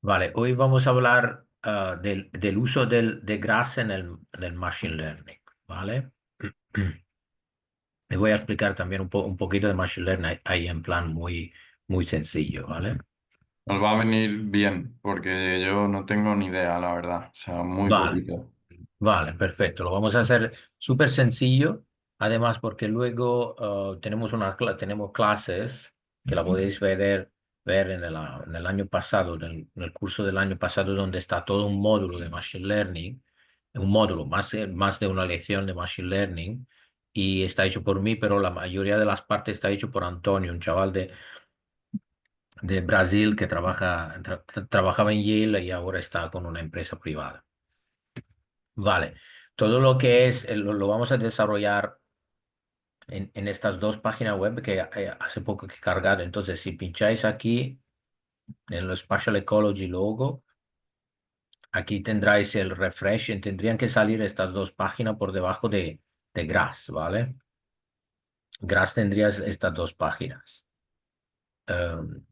Vale, hoy vamos a hablar del uso de GRAS en el Machine Learning, ¿vale? Le voy a explicar también un poquito de Machine Learning ahí en plan muy sencillo, ¿vale? Nos va a venir bien, porque yo no tengo ni idea, la verdad. O sea, muy Vale, poquito. vale, perfecto. Lo vamos a hacer súper sencillo, además porque luego tenemos clases que la podéis ver en el año pasado, en el curso del año pasado, donde está todo un módulo de Machine Learning, un módulo, más de una lección de Machine Learning, y está hecho por mí, pero la mayoría de las partes está hecho por Antonio, un chaval de Brasil que trabajaba en Yale y ahora está con una empresa privada. Vale, todo lo que lo vamos a desarrollar en estas dos páginas web que hace poco que he cargado. Entonces, si pincháis aquí en el Spatial Ecology logo, aquí tendráis el refresh y tendrían que salir estas dos páginas por debajo de GRASS, ¿vale? GRASS tendrías estas dos páginas. Um,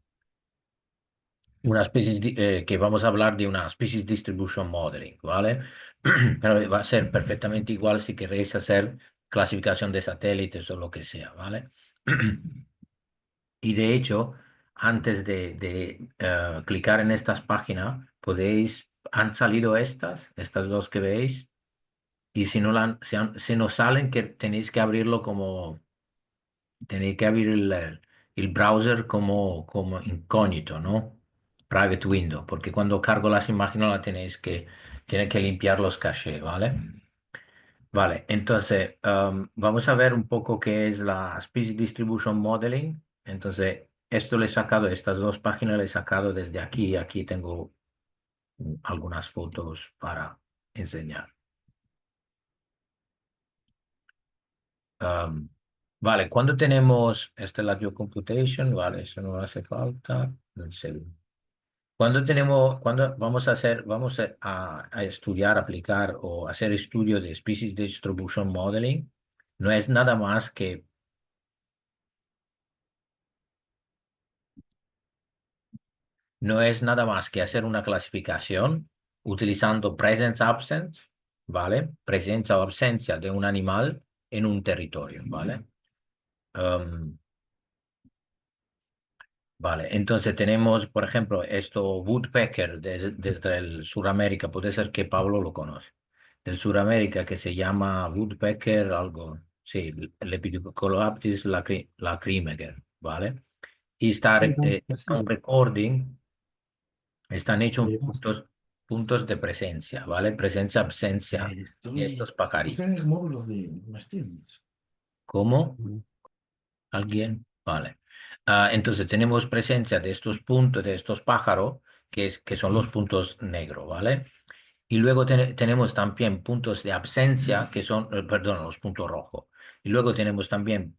una que vamos a hablar de una Species Distribution Modeling, ¿vale? Pero va a ser perfectamente igual si queréis hacer clasificación de satélites o lo que sea, ¿vale? Y de hecho, antes de clicar en estas páginas, han salido estas dos que veis, y si no, si no salen, que tenéis que abrir el browser como incógnito, ¿no? Private window, porque cuando cargo las imágenes tiene que limpiar los cachés, ¿vale? Vale, entonces vamos a ver un poco qué es la Species Distribution Modeling. Entonces, esto le he sacado, estas dos páginas le he sacado desde aquí. Aquí tengo algunas fotos para enseñar. Um, vale, cuando tenemos, esta es la GeoComputation, vale, eso no hace falta. Un segundo. Cuando vamos a estudiar, aplicar o hacer estudio de Species Distribution Modeling, no es nada más que No es nada más que hacer una clasificación utilizando presence-absence, ¿vale? Presencia o ausencia de un animal en un territorio, ¿vale? Um, vale, entonces tenemos, por ejemplo, esto Woodpecker desde el Suramérica, puede ser que Pablo lo conoce, del Suramérica que se llama Woodpecker, algo, sí, Lepidoptilus lacrimeger, ¿vale? Y Ujú. está un recording. Están hechos Oye, pues, puntos de presencia, ¿vale? Presencia, ausencia de estos estoy pajaritos. en los módulos de Martínez. ¿Cómo? Mm. ¿Alguien? Vale. Entonces tenemos presencia de estos puntos, de estos pájaros, que son los puntos negros, ¿vale? Y luego tenemos también puntos de absencia, que son, perdón, los puntos rojos. Y luego tenemos también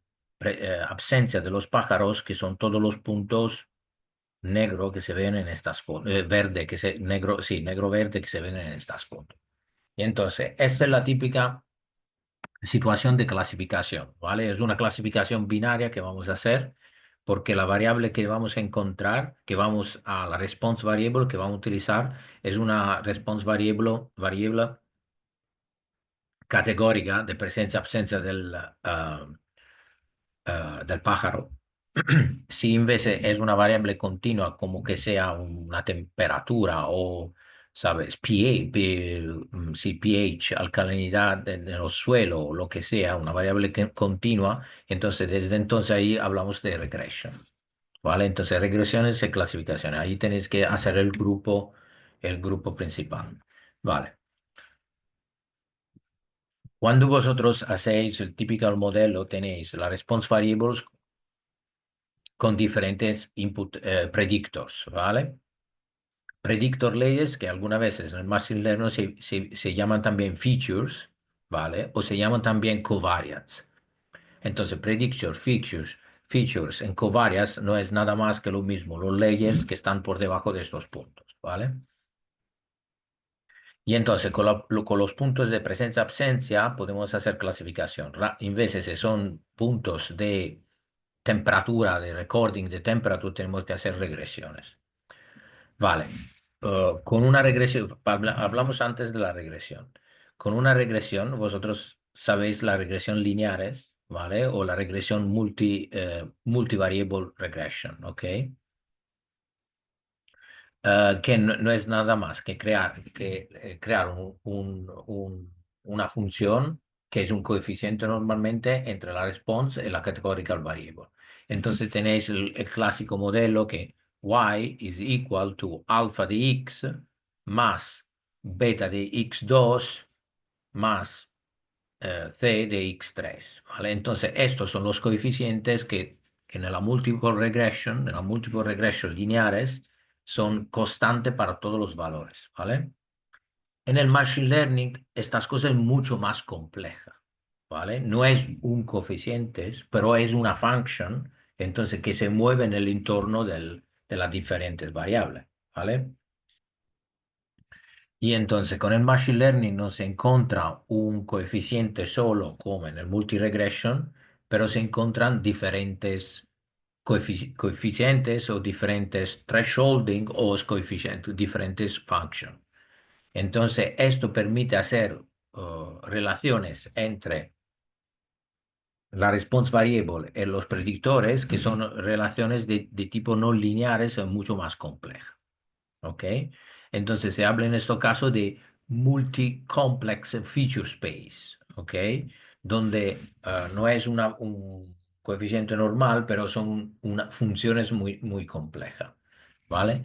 absencia de los pájaros, que son todos los puntos negro que se ven en estas fotos, verde negro, sí, negro verde que se ven en estas fotos. Y entonces, esta es la típica situación de clasificación, ¿vale? Es una clasificación binaria que vamos a hacer porque la variable que vamos a encontrar, la response variable que vamos a utilizar, es una response variable categórica de presencia-ausencia del pájaro. Si invece es una variable continua, como que sea una temperatura o, ¿sabes? Sí, pH, alcalinidad de los suelos o lo que sea, una variable continua, entonces desde entonces ahí hablamos de regression, ¿vale? Entonces regresiones y clasificaciones. Ahí tenéis que hacer el grupo principal, ¿vale? Cuando vosotros hacéis el typical modelo, tenéis la response variables con diferentes input predictors, ¿vale? Predictor leyes que algunas veces en el Machine Learning se llaman también features, ¿vale? O se llaman también covariates. Entonces, features en covariates no es nada más que lo mismo, los layers que están por debajo de estos puntos, ¿vale? Y entonces, con los puntos de presencia-ausencia podemos hacer clasificación. En veces si son puntos de temperatura, de recording de temperatura, tenemos que hacer regresiones. Vale. con una regresión, hablamos antes de la regresión. Con una regresión, vosotros sabéis la regresión lineares, ¿vale? O la regresión multivariable regression, ¿ok? Que no es nada más que crear una función que es un coeficiente normalmente entre la response y la categorical variable. Entonces tenéis el clásico modelo que y is equal to alfa de x más beta de x2 más c de x3, ¿vale? Entonces estos son los coeficientes que en la multiple regression lineares, son constantes para todos los valores, ¿vale? En el machine learning, estas cosas es mucho más compleja, ¿vale? No es un coeficiente, pero es una function, entonces que se mueve en el entorno de las diferentes variables, ¿vale? Y entonces con el Machine Learning no se encuentra un coeficiente solo como en el multiregression, pero se encuentran diferentes coeficientes o diferentes thresholding o coeficientes, diferentes functions. Entonces esto permite hacer relaciones entre la response variable y los predictores, que son relaciones de tipo no lineares o mucho más complejas. ¿Ok? Entonces se habla en este caso de multi-complex feature space, ¿ok? Donde no es un coeficiente normal, pero son funciones muy, muy complejas, ¿vale?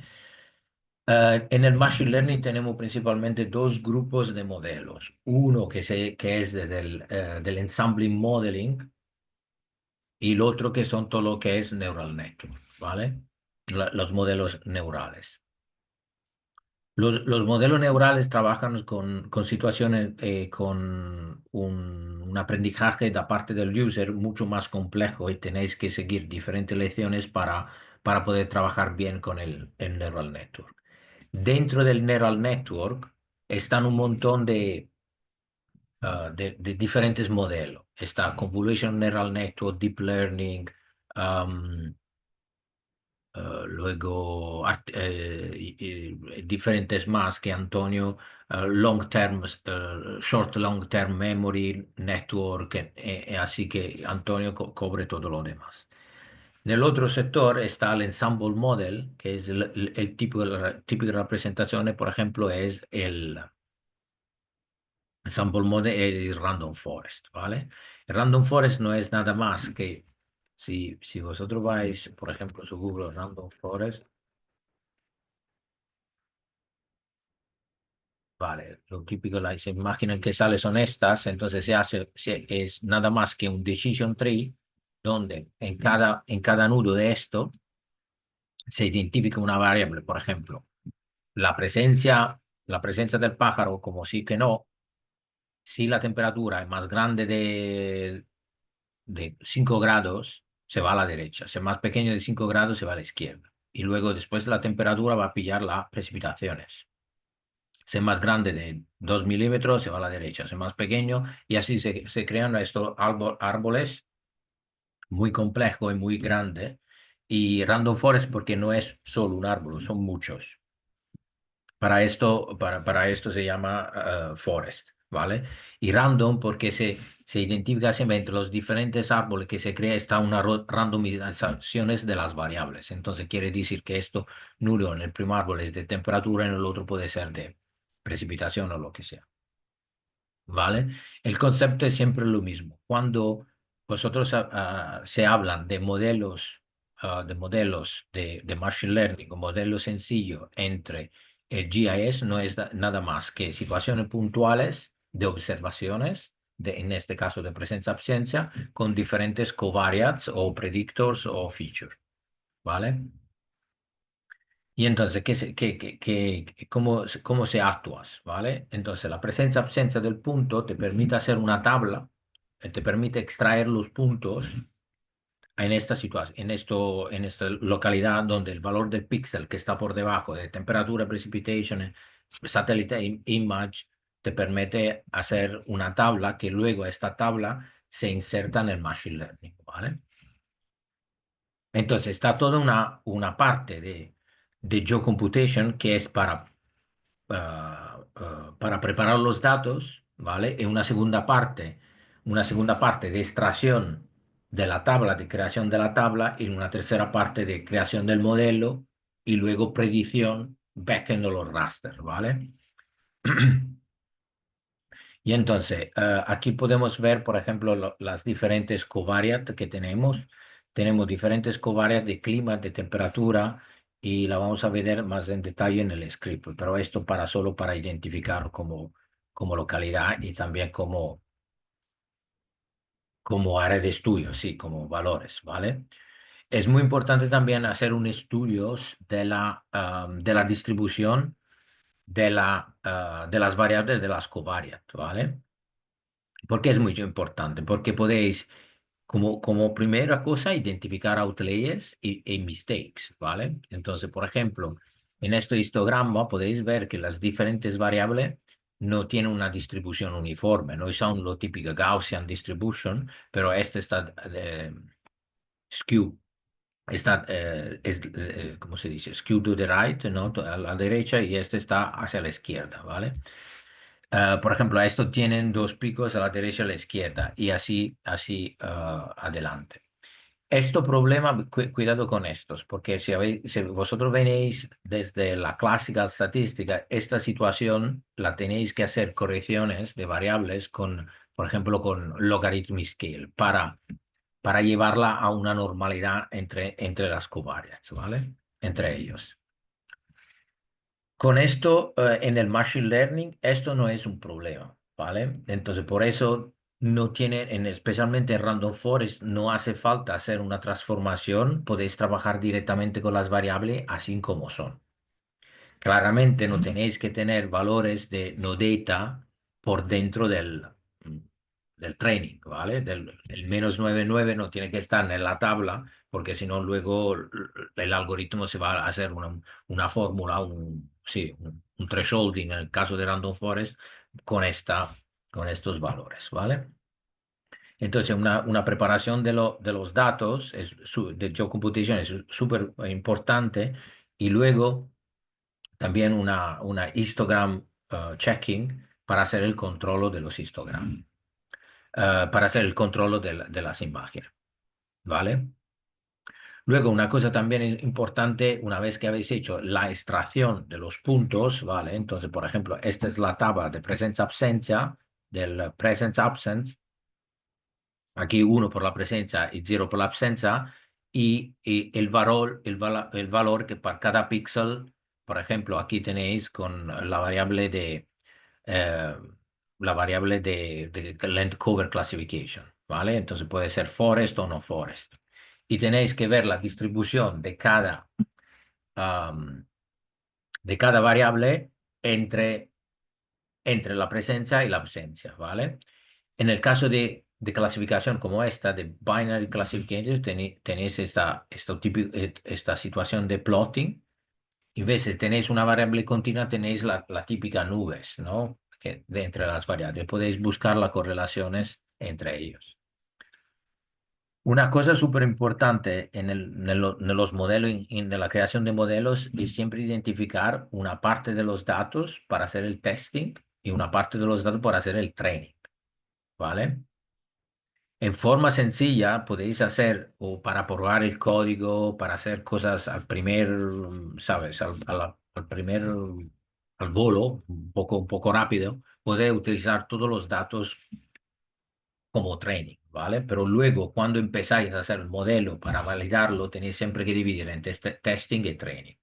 En el Machine Learning tenemos principalmente dos grupos de modelos. Uno que es del Ensembling Modeling y el otro que son todo lo que es Neural Network, ¿vale? Los modelos neurales. Los modelos neurales trabajan con situaciones, con un aprendizaje de parte del user mucho más complejo y tenéis que seguir diferentes lecciones para poder trabajar bien con el neural network. Dentro del neural network están un montón de diferentes modelos. Está Convolutional Neural Network, Deep Learning, um, luego diferentes más que Antonio, long term, short long term memory network, así que Antonio cobre todo lo demás. En el otro sector está el ensemble model, que es el tipo típica representación, por ejemplo, es el ensemble model, el random forest, ¿vale? El random forest no es nada más que si vosotros vais, por ejemplo, su Google Random Forest. Vale, lo típico, las imágenes que salen son estas, entonces es nada más que un decision tree donde en cada nudo de esto se identifica una variable, por ejemplo, la presencia, la presencia del pájaro como sí que no, si la temperatura es más grande de 5 grados, se va a la derecha, si es más pequeño de 5 grados, se va a la izquierda. Y luego después de la temperatura va a pillar las precipitaciones. Si es más grande de 2 milímetros, se va a la derecha. Si es más pequeño, y así se crean estos árboles muy complejos y muy grandes. Y random forest porque no es solo un árbol, son muchos. Para esto se llama forest, ¿vale? Y random porque se identifica siempre entre los diferentes árboles que se crea, está una randomización de las variables. Entonces quiere decir que esto nulo en el primer árbol es de temperatura, en el otro puede ser de precipitación o lo que sea. ¿Vale? El concepto es siempre lo mismo. Cuando vosotros se hablan de machine learning o modelos sencillos entre el GIS, no es nada más que situaciones puntuales de observaciones, en este caso de presencia-absencia, con diferentes covariates o predictors o features. ¿Vale? Y entonces, ¿cómo se actúas? ¿Vale? Entonces, la presencia-absencia del punto te permite hacer una tabla, te permite extraer los puntos en esta situación, en esta localidad donde el valor del píxel que está por debajo de temperatura, precipitation, satélite image, te permite hacer una tabla que luego esta tabla se inserta en el machine learning, ¿vale? Entonces, está toda una parte de GeoComputation, que es para preparar los datos, ¿vale? Y una segunda parte de extracción de la tabla, de creación de la tabla, y una tercera parte de creación del modelo y luego predicción, backend o los raster, ¿vale? Y entonces, aquí podemos ver, por ejemplo, las diferentes covariates que tenemos. Tenemos diferentes covariates de clima, de temperatura, y la vamos a ver más en detalle en el script. Pero esto solo para identificar como localidad y también como área de estudio, sí, como valores, ¿vale? Es muy importante también hacer un estudio de la distribución de las variables de las covariates, ¿vale? Porque es muy importante, porque podéis, como primera cosa, identificar outliers y mistakes, ¿vale? Entonces, por ejemplo, en este histograma podéis ver que las diferentes variables no tienen una distribución uniforme, no son lo típico Gaussian distribution, pero este está skew. ¿Cómo se dice? Skew to the right, ¿no? A la derecha y este está hacia la izquierda, ¿vale? Por ejemplo, a esto tienen dos picos a la derecha y a la izquierda y así adelante. Esto problema, cuidado con estos, porque si vosotros venís desde la clásica estadística, esta situación la tenéis que hacer correcciones de variables por ejemplo, con logarithmic scale para llevarla a una normalidad entre las covariates, ¿vale? Entre ellos. Con esto, en el Machine Learning, esto no es un problema, ¿vale? Entonces, por eso no tiene, especialmente en Random Forest, no hace falta hacer una transformación, podéis trabajar directamente con las variables así como son. Claramente no tenéis que tener valores de no data por dentro del training, ¿vale? El -99 no tiene que estar en la tabla, porque si no luego el algoritmo se va a hacer una fórmula, sí, un thresholding en el caso de Random Forest con con estos valores, ¿vale? Entonces, una preparación de los datos de geocomputation es súper importante y luego también una histogram checking para hacer el control de los histogramas, para hacer el control de las imágenes, ¿vale? Luego, una cosa también es importante, una vez que habéis hecho la extracción de los puntos, ¿vale? Entonces, por ejemplo, esta es la tabla de presencia-absencia, del presence-absence, aquí uno por la presencia y cero por la ausencia, y el valor que para cada píxel, por ejemplo, aquí tenéis con eh, la variable de length cover classification, ¿vale? Entonces puede ser forest o no forest. Y tenéis que ver la distribución um, de cada variable entre, entre la presencia y la ausencia, ¿vale? En el caso de clasificación como esta, de binary classification, tenéis esta situación de plotting. Y veces tenéis una variable continua, tenéis la típica nubes, ¿no? Entre las variables podéis buscar las correlaciones entre ellos. Una cosa súper importante en los modelos, en la creación de modelos, es siempre identificar una parte de los datos para hacer el testing y una parte de los datos para hacer el training, ¿vale? En forma sencilla podéis hacer, o para probar el código, para hacer cosas al primer, ¿sabes? Al primer, al volo, un poco rápido, podéis utilizar todos los datos como training, ¿vale? Pero luego, cuando empezáis a hacer el modelo para validarlo, tenéis siempre que dividir entre testing y training.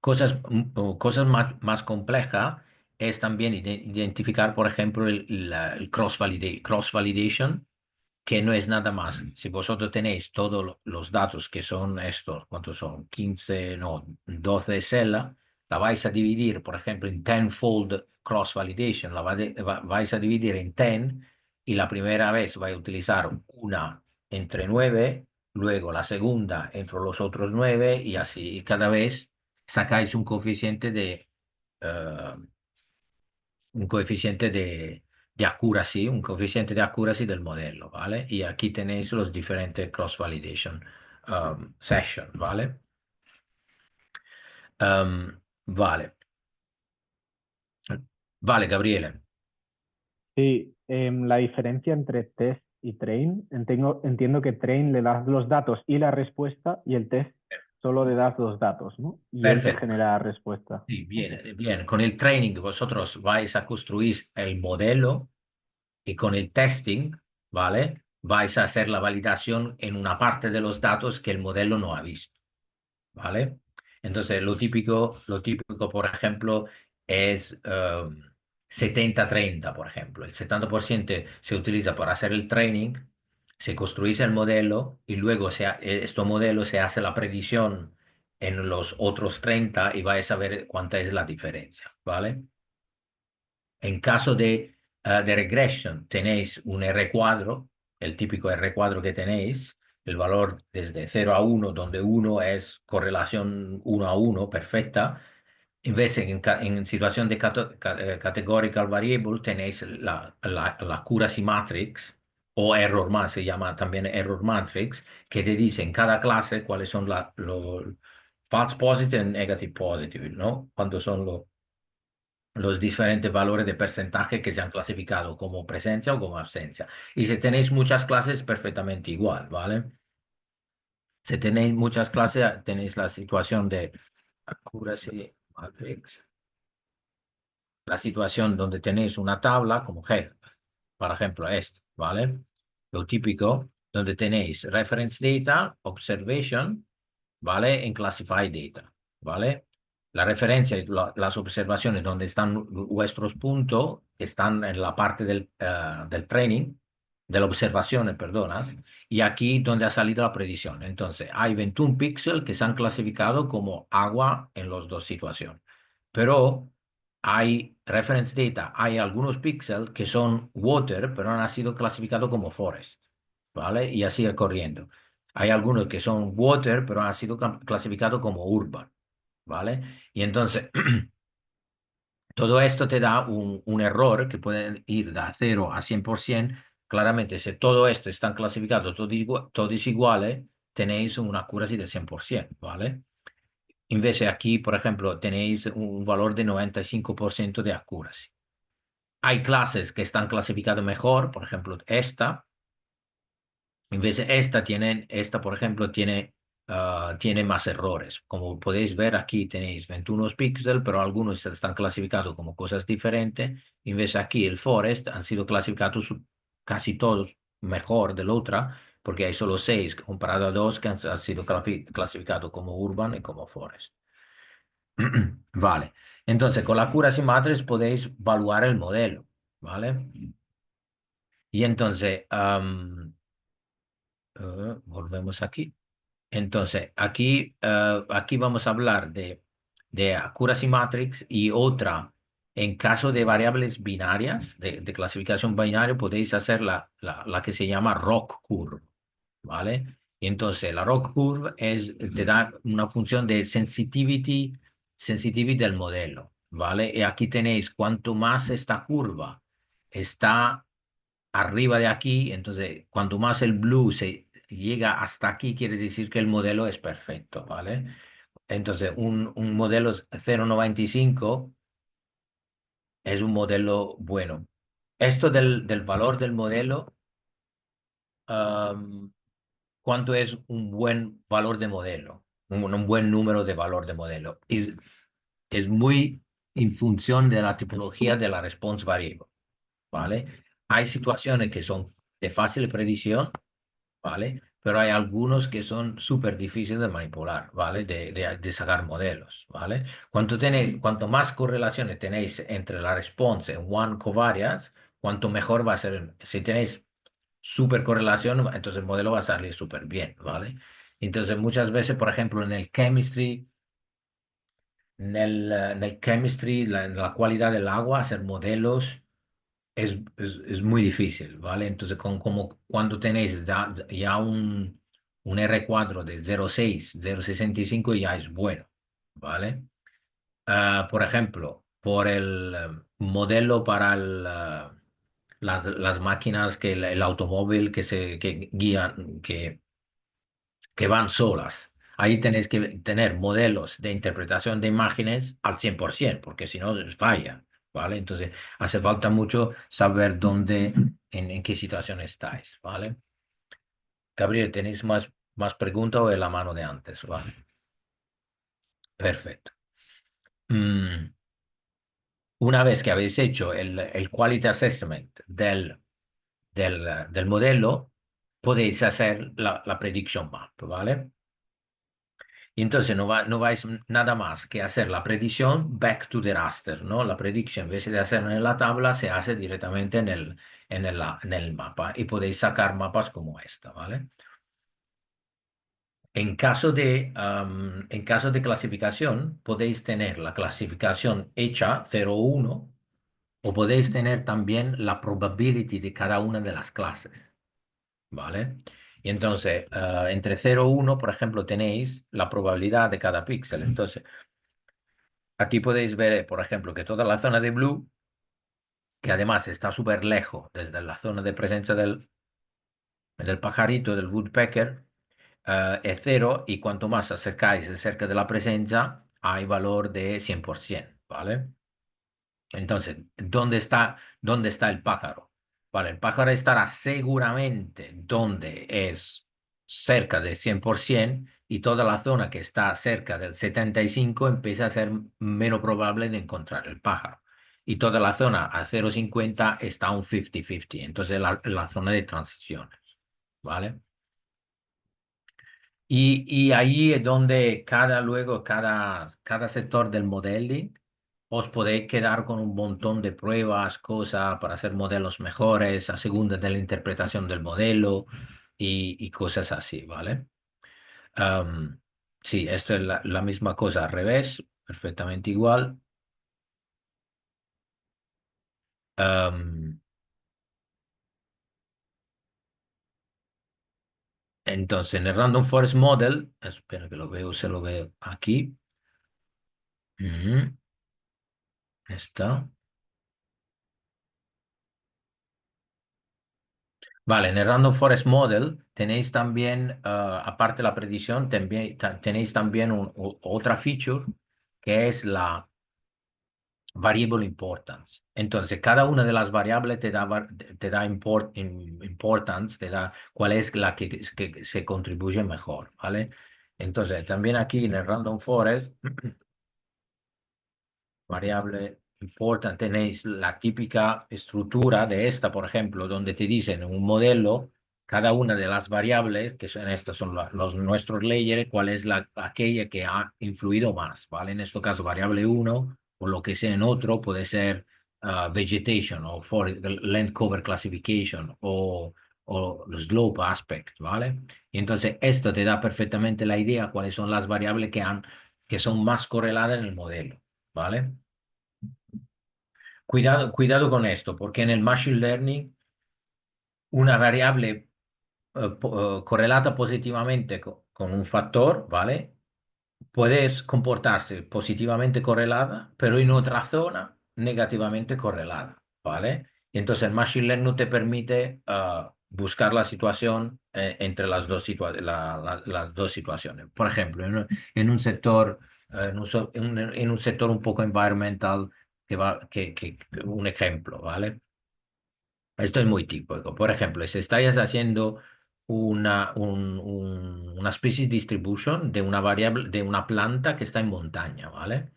O cosas más complejas es también identificar, por ejemplo, el cross validation, que no es nada más. Si vosotros tenéis todos los datos que son estos, ¿cuántos son? 15 no, 12 celdas, la vais a dividir, por ejemplo, en tenfold cross validation, vais a dividir en 10 y la primera vez vais a utilizar una entre 9, luego la segunda entre los otros 9 y así, y cada vez sacáis eh, un coeficiente de accuracy, un coeficiente de accuracy del modelo, ¿vale? Y aquí tenéis los diferentes cross-validation sessions, ¿vale? Vale, vale, Gabriele. Sí, la diferencia entre test y train, entiendo que train le das los datos y la respuesta y el test solo le das los datos, ¿no? Y él te Perfecto. genera la respuesta. Sí, Ok. bien, bien. Con el training vosotros vais a construir el modelo y con el testing, ¿vale? Vais a hacer la validación en una parte de los datos que el modelo no ha visto. ¿Vale? Entonces, lo típico, por ejemplo, es 70-30, por ejemplo. El 70% se utiliza para hacer el training, se construye el modelo y luego este modelo se hace la predicción en los otros 30 y vais a ver cuánta es la diferencia, ¿vale? En caso de regression, tenéis un R cuadro, el típico R cuadro que tenéis, el valor desde 0 a 1, donde 1 es correlación 1 a 1 perfecta. En vez en situación de categorical variable, tenéis la accuracy matrix o error matrix, se llama también error matrix, que te dice en cada clase cuáles son los false positive y negative positive, ¿no? Cuántos son los diferentes valores de porcentaje que se han clasificado como presencia o como ausencia. Y si tenéis muchas clases, perfectamente igual, ¿vale? Si tenéis muchas clases, tenéis la situación de accuracy matrix, la situación donde tenéis una tabla como help, por ejemplo, esto, ¿vale? Lo típico, donde tenéis reference data, observation, ¿vale? En classified data, ¿vale? La referencia y las observaciones donde están vuestros puntos están en la parte del training, de la observación, perdonas, y aquí donde ha salido la predicción. Entonces, hay 21 píxeles que se han clasificado como agua en las dos situaciones, pero hay reference data, hay algunos píxeles que son water, pero han sido clasificados como forest, ¿vale? Y así corriendo. Hay algunos que son water, pero han sido clasificados como urban, ¿vale? Y entonces, todo esto te da un error que puede ir de 0 a 100%. Claramente, si todo esto está clasificado, todos iguales, tenéis una accuracy del 100%, ¿vale? Invece aquí, por ejemplo, tenéis un valor de 95% de accuracy. Hay clases que están clasificadas mejor, por ejemplo, esta, por ejemplo, tiene más errores. Como podéis ver, aquí tenéis 21 píxeles, pero algunos están clasificados como cosas diferentes. En vez aquí, el Forest han sido clasificados casi todos mejor del otra, porque hay solo 6 comparado a 2 que han sido clasificados como Urban y como Forest. Vale. Entonces, con la cura sin matriz podéis evaluar el modelo, ¿vale? Y entonces, volvemos aquí. Entonces, aquí vamos a hablar de accuracy matrix y otra. En caso de variables binarias, de clasificación binaria, podéis hacer la que se llama ROC curve, ¿vale? Y entonces, la ROC curve te da una función de sensitivity del modelo, ¿vale? Y aquí tenéis, cuanto más esta curva está arriba de aquí, entonces cuanto más el blue se llega hasta aquí, quiere decir que el modelo es perfecto, ¿vale? Entonces un modelo 0,95 es un modelo bueno. Esto del valor del modelo, am, ¿cuánto es un buen valor de modelo? Un buen número de valor de modelo. Es muy en función de la tipología de la response variable, ¿vale? Hay situaciones que son de fácil predicción, ¿vale? Pero hay algunos que son súper difíciles de manipular, ¿vale? De sacar modelos, ¿vale? Cuanto más correlaciones tenéis entre la response en one covariance, cuanto mejor va a ser. Si tenéis súper correlación, entonces el modelo va a salir súper bien, ¿vale? Entonces muchas veces, por ejemplo, en el chemistry, en la cualidad del agua, hacer modelos es muy difícil, ¿vale? Entonces, como cuando tenéis ya un R cuadro de 0,6, 0,65 ya es bueno, ¿vale? Por ejemplo, por el modelo para las máquinas el automóvil que guían, que van solas. ahí tenéis que tener modelos de interpretación de imágenes al 100%, porque si no, falla, ¿vale? Entonces, hace falta mucho saber dónde, en qué situación estáis, ¿vale? Gabriel, ¿tenéis más preguntas o de la mano de antes? ¿Vale? Perfecto. Mm, Una vez que habéis hecho el quality assessment del modelo, podéis hacer la prediction map, ¿vale? Y entonces no vais nada más que hacer la predicción back to the raster, ¿no? La predicción, en vez de hacerla en la tabla, se hace directamente en el mapa y podéis sacar mapas como esta, ¿vale? En caso de clasificación, podéis tener la clasificación hecha 0-1 o podéis tener también la probability de cada una de las clases, ¿vale? Y entonces, entre 0-1, por ejemplo, tenéis la probabilidad de cada píxel. Entonces, aquí podéis ver, por ejemplo, que toda la zona de blue, que además está súper lejos desde la zona de presencia del pajarito, del woodpecker, es cero y cuanto más os acercáis de cerca de la presencia, hay valor de 100%, ¿vale? Entonces, ¿dónde está el pájaro? Vale, el pájaro estará seguramente donde es cerca del 100% y toda la zona que está cerca del 75 empieza a ser menos probable de encontrar el pájaro. Y toda la zona a 0,50 está un 50-50, entonces la zona de transiciones, ¿vale? Y ahí es donde cada sector del modeling os podéis quedar con un montón de pruebas, cosas para hacer modelos mejores, a segunda de la interpretación del modelo y cosas así, ¿vale? Am, sí, esto es la misma cosa al revés, perfectamente igual. Am, entonces, en el Random Forest Model, espera que se lo veo aquí. Ujú, está. Vale, en el Random Forest Model tenéis también, aparte de la predicción, tenéis también otra feature que es la variable importance. Entonces, cada una de las variables te da importance, te da cuál es la que se contribuye mejor, ¿vale? Entonces, también aquí en el Random Forest variable important, tenéis la típica estructura de esta, por ejemplo, donde te dicen en un modelo, cada una de las variables, que son estas, son nuestros layers, cuál es aquella que ha influido más, ¿vale? En este caso, variable uno o lo que sea en otro, puede ser vegetation o land cover classification o slope aspect, ¿vale? Y entonces esto te da perfectamente la idea cuáles son las variables que son más correladas en el modelo, ¿vale? Cuidado con esto, porque en el Machine Learning una variable correlata positivamente con un factor, ¿vale? Puede comportarse positivamente correlada, pero en otra zona negativamente correlada, ¿vale? Y entonces el Machine Learning no te permite buscar la situación entre las dos situaciones. Por ejemplo, en un sector, en un sector un poco environmental, un ejemplo, ¿vale? Esto es muy típico. Por ejemplo, si estáis haciendo una species distribution de una variable, de una planta que está en montaña, ¿vale?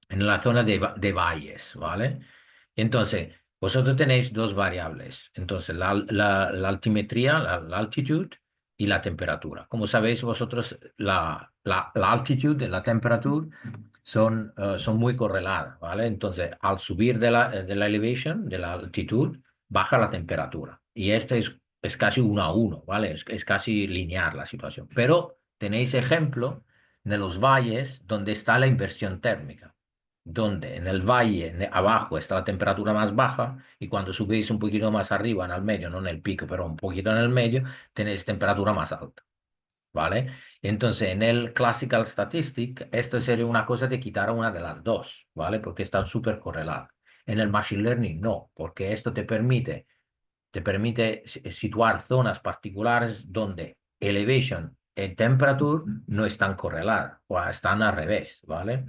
En la zona de valles, ¿vale? Entonces, vosotros tenéis dos variables. Entonces, la altimetría, la altitud y la temperatura. Como sabéis vosotros, la altitud y la temperatura son muy correladas, ¿vale? Entonces, al subir de la elevation, de la altitud, baja la temperatura. Y este es casi 1-1, ¿vale? Es casi lineal la situación. Pero tenéis ejemplo de los valles donde está la inversión térmica, donde en el valle abajo está la temperatura más baja y cuando subís un poquito más arriba, en el medio, no en el pico, pero un poquito en el medio, tenéis temperatura más alta, ¿vale? Entonces, en el Classical Statistic, esto sería una cosa de quitar una de las dos, ¿vale? Porque están súper correladas. En el Machine Learning no, porque esto te permite situar zonas particulares donde elevation temperature no están correladas o están al revés, ¿vale?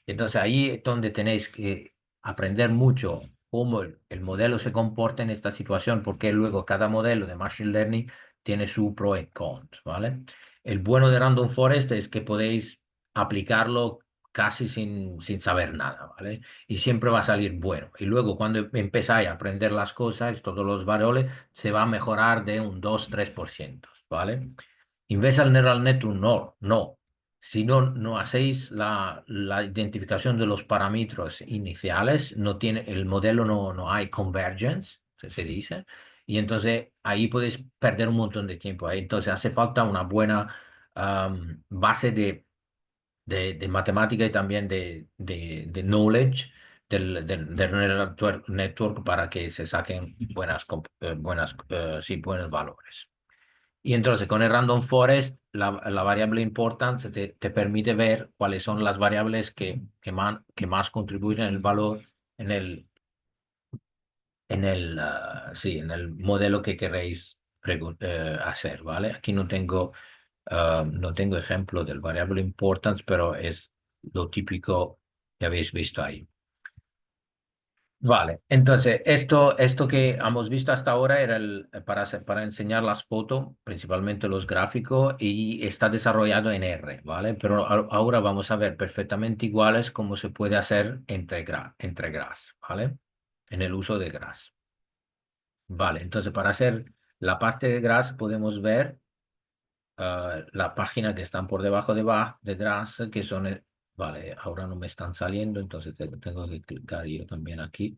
Entonces ahí es donde tenéis que aprender mucho cómo el modelo se comporta en esta situación, porque luego cada modelo de Machine Learning tiene su pro y cons, ¿vale? El bueno de Random Forest es que podéis aplicarlo casi sin saber nada, ¿vale? Y siempre va a salir bueno. Y luego cuando empezáis a aprender las cosas, todos los variables, se va a mejorar de un 2-3%, ¿vale? Inverse Neural Network no, no. Si no hacéis la identificación de los parámetros iniciales, no tiene, el modelo no hay convergence, se dice, y entonces ahí podéis perder un montón de tiempo. Ahí entonces hace falta una buena base de matemática y también de knowledge del neural network para que se saquen sí, buenos valores. Y entonces con el Random Forest, la variable importante te permite ver cuáles son las variables que más contribuyen en el valor en en el modelo que queréis hacer, ¿vale? Aquí no tengo ejemplo del variable importance, pero es lo típico que habéis visto ahí. Vale, entonces esto que hemos visto hasta ahora era para enseñar las fotos, principalmente los gráficos, y está desarrollado en R, ¿vale? Pero ahora vamos a ver perfectamente iguales cómo se puede hacer entre GRAS, ¿vale? En el uso de GRAS. Vale, entonces para hacer la parte de GRAS podemos ver la página que están por debajo de GRAS, que son, vale, ahora no me están saliendo, entonces tengo que clicar yo también aquí.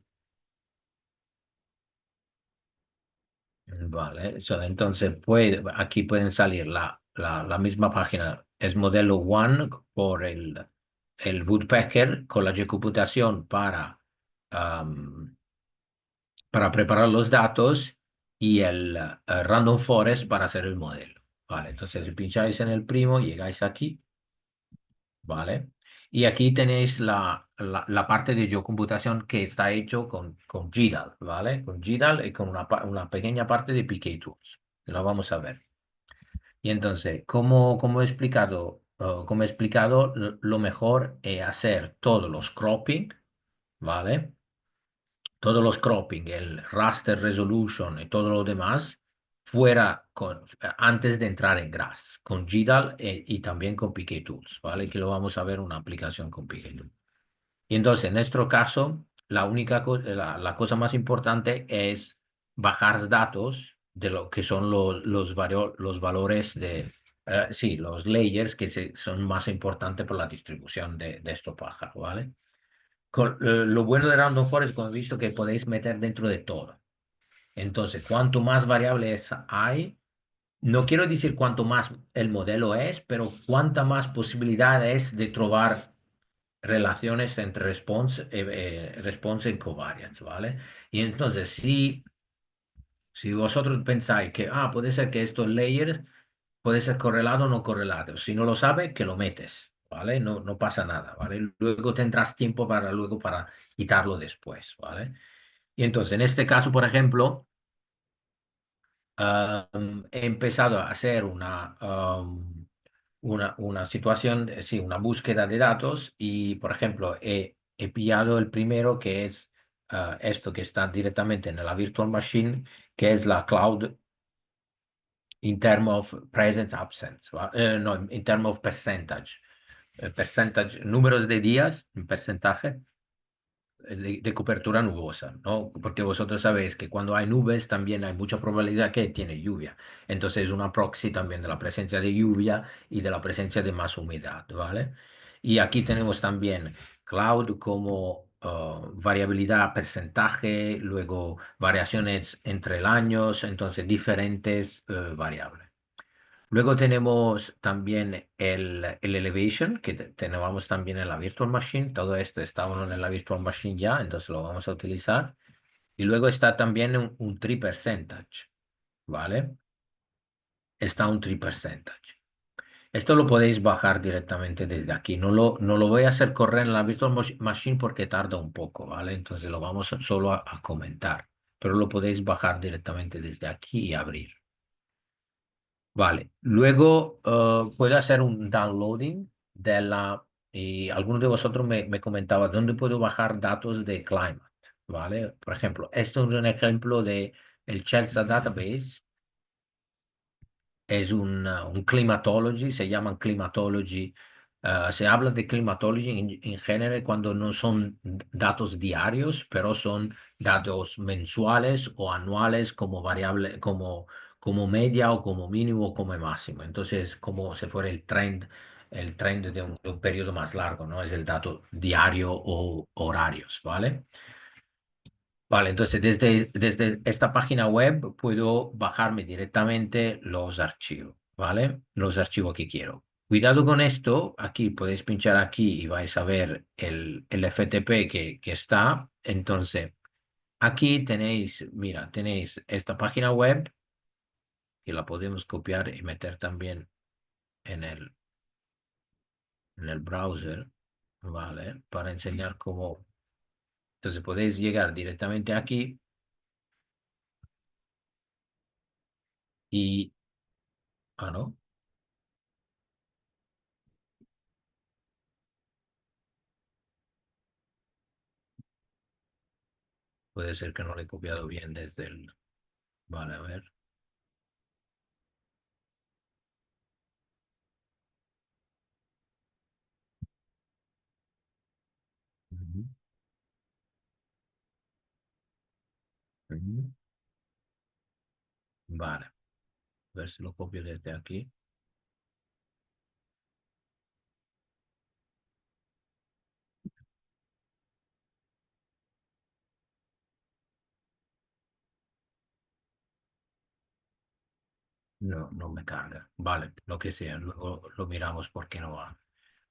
Vale, entonces aquí pueden salir la misma página. Es modelo One por el Woodpecker con la computación para preparar los datos y el Random Forest para hacer el modelo. Vale, entonces si pincháis en el primo, llegáis aquí, ¿vale? Y aquí tenéis la parte de geocomputación que está hecho con GDAL, ¿vale? Con GDAL y con una pequeña parte de PK-Tools. Lo vamos a ver. Y entonces, como he explicado, lo mejor es hacer todos los cropping, ¿vale? Todos los cropping, el raster resolution y todo lo demás, antes de entrar en GRASS, con GDAL y también con PK-Tools, ¿vale? Que lo vamos a ver una aplicación con PK-Tools. Y entonces, en nuestro caso, la cosa más importante es bajar datos de lo que son los valores sí, los layers que son más importantes por la distribución de estos pájaros, ¿vale? Lo bueno de Random Forest, como he visto, que podéis meter dentro de todo. Entonces, cuanto más variables hay, no quiero decir cuanto más el modelo es, pero cuánta más posibilidad es de trobar relaciones entre response y covariance, ¿vale? Y entonces, si vosotros pensáis que, puede ser que estos layers puede ser correlado o no correlado, si no lo sabe, que lo metes, ¿vale? No pasa nada, ¿vale? Luego tendrás tiempo para quitarlo después, ¿vale? Y entonces, en este caso, por ejemplo, he empezado a hacer una situación, sí, una búsqueda de datos y, por ejemplo, he pillado el primero que es esto que está directamente en la virtual machine, que es la cloud in terms of presence absence, no, in terms of percentage. Percentage, números de días, en porcentaje de cobertura nubosa, ¿no? Porque vosotros sabéis que cuando hay nubes también hay mucha probabilidad que tiene lluvia. Entonces es una proxy también de la presencia de lluvia y de la presencia de más humedad, ¿vale? Y aquí tenemos también cloud como variabilidad, porcentaje, luego variaciones entre el años, entonces diferentes variables. Luego tenemos también el Elevation, que tenemos también en la Virtual Machine. Todo esto está uno en la Virtual Machine ya, entonces lo vamos a utilizar. Y luego está también un tree percentage, ¿vale? Está un tree percentage. Esto lo podéis bajar directamente desde aquí. No lo voy a hacer correr en la Virtual Machine porque tarda un poco, ¿vale? Entonces lo vamos solo a comentar. Pero lo podéis bajar directamente desde aquí y abrir. Vale. Luego puedo hacer un downloading de la... Y alguno de vosotros me comentaba dónde puedo bajar datos de Climate. ¿Vale? Por ejemplo, esto es un ejemplo de el Chelsea Database. Es un climatology, se llaman climatology. Se habla de climatology en general cuando no son datos diarios, pero son datos mensuales o anuales como variable, como media o como mínimo o como máximo. Entonces, como si fuera el trend de un periodo más largo, no es el dato diario o horarios, ¿vale? Vale, entonces desde esta página web puedo bajarme directamente los archivos, ¿vale? Los archivos que quiero. Cuidado con esto, aquí podéis pinchar aquí y vais a ver el FTP que está. Entonces, aquí tenéis, mira, tenéis esta página web que la podemos copiar y meter también en en el browser, ¿vale? Para enseñar cómo. Entonces podéis llegar directamente aquí y, ah, no. Puede ser que no lo he copiado bien desde el... Vale, a ver. Ujú, ujú. Vale, a ver si lo copio desde aquí. No, no me carga. Vale, lo que sea, luego lo miramos porque no va.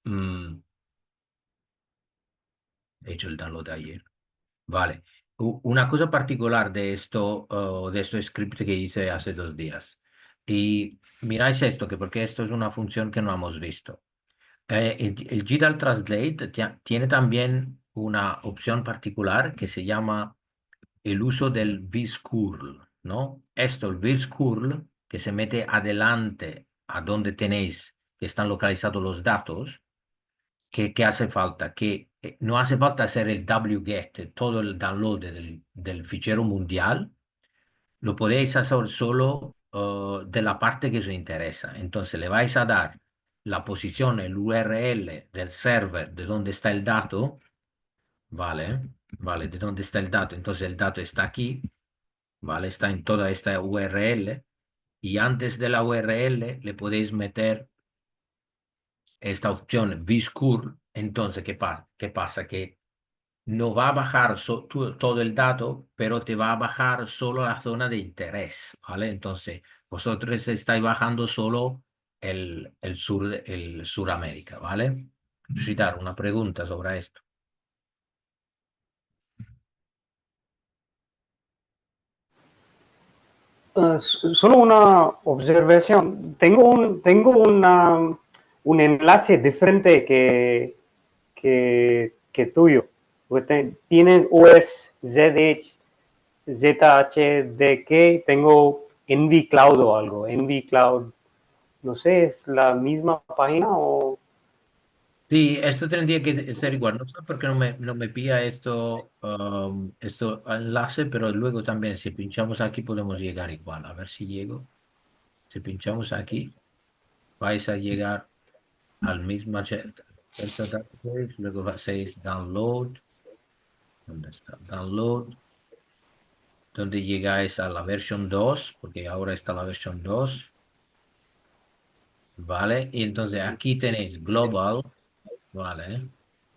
Mm, he hecho el download ayer. Vale. Una cosa particular de esto script que hice hace 2 días. Y miráis esto, que porque esto es una función que no hemos visto. El GDAL Translate tiene también una opción particular que se llama el uso del vscurl, ¿no? Esto, el vscurl, que se mete adelante a donde tenéis que están localizados los datos, que hace falta, que no hace falta hacer el wget, todo el download del fichero mundial, lo podéis hacer solo de la parte que os interesa. Entonces le vais a dar la posición, el URL del server de donde está el dato, ¿vale? ¿Vale? De dónde está el dato. Entonces el dato está aquí, ¿vale? Está en toda esta URL y antes de la URL le podéis meter esta opción vscurl. Entonces, ¿qué pasa? Que no va a bajar todo el dato, pero te va a bajar solo la zona de interés, ¿vale? Entonces, vosotros estáis bajando solo el Suramérica, ¿vale? Dar una pregunta sobre esto. Solo una observación. Un enlace diferente que tuyo. Tienes OS ZHDK, tengo NV Cloud o algo. NV Cloud, no sé, ¿es la misma página o...? Sí, esto tendría que ser igual. No sé por qué no me pilla esto enlace, pero luego también si pinchamos aquí podemos llegar igual. A ver si llego. Si pinchamos aquí, vais a llegar al mismo Delta Database, luego hacéis download. ¿Dónde está? Download, donde llegáis a la versión 2 porque ahora está la versión 2, ¿vale? Y entonces aquí tenéis Global, ¿vale?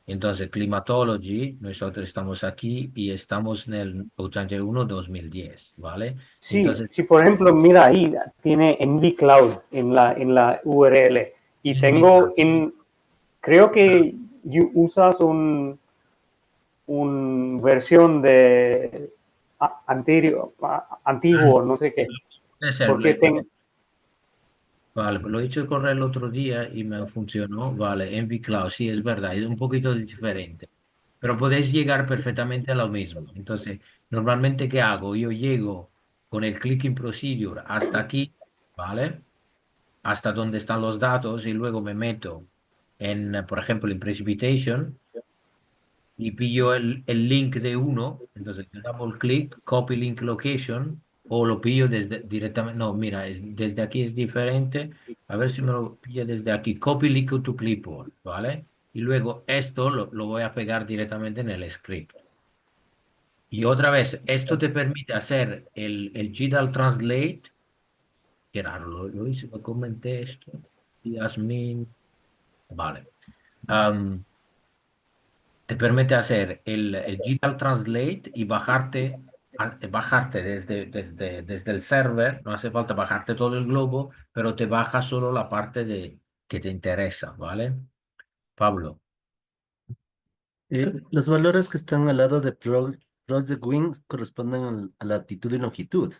Entonces, Climatology, nosotros estamos aquí y estamos en el 81-2010, ¿vale? Sí, Entonces, sí, por ejemplo, mira ahí, tiene NV Cloud en la URL. Y en mi tengo caso, creo pero que usas versión de antiguo, no sé qué, puede ser, porque vale, pues lo he hecho correr el otro día y me funcionó. Vale, Cloud, sí, es verdad, es un poquito diferente. Pero podéis llegar perfectamente a lo mismo. Entonces, normalmente, ¿qué hago? Yo llego con el clicking procedure hasta aquí, ¿vale? hasta donde están los datos y luego me meto en, por ejemplo, en Precipitation y pillo el link de uno, entonces le double click, copy link location, o lo pillo desde directamente, no, mira, desde aquí es diferente, a ver si me lo pilla desde aquí, copy link to clipboard, ¿vale? Y luego esto lo voy a pegar directamente en el script. Y otra vez, esto te permite hacer el GDAL Translate, que raro, lo hice, lo comenté esto, Yasmin, vale. Te permite hacer el GDAL Translate y bajarte desde el server, no hace falta bajarte todo el globo, pero te baja solo la parte que te interesa, ¿vale? Pablo. Los valores que están al lado de Project Wing corresponden a la latitud y longitud.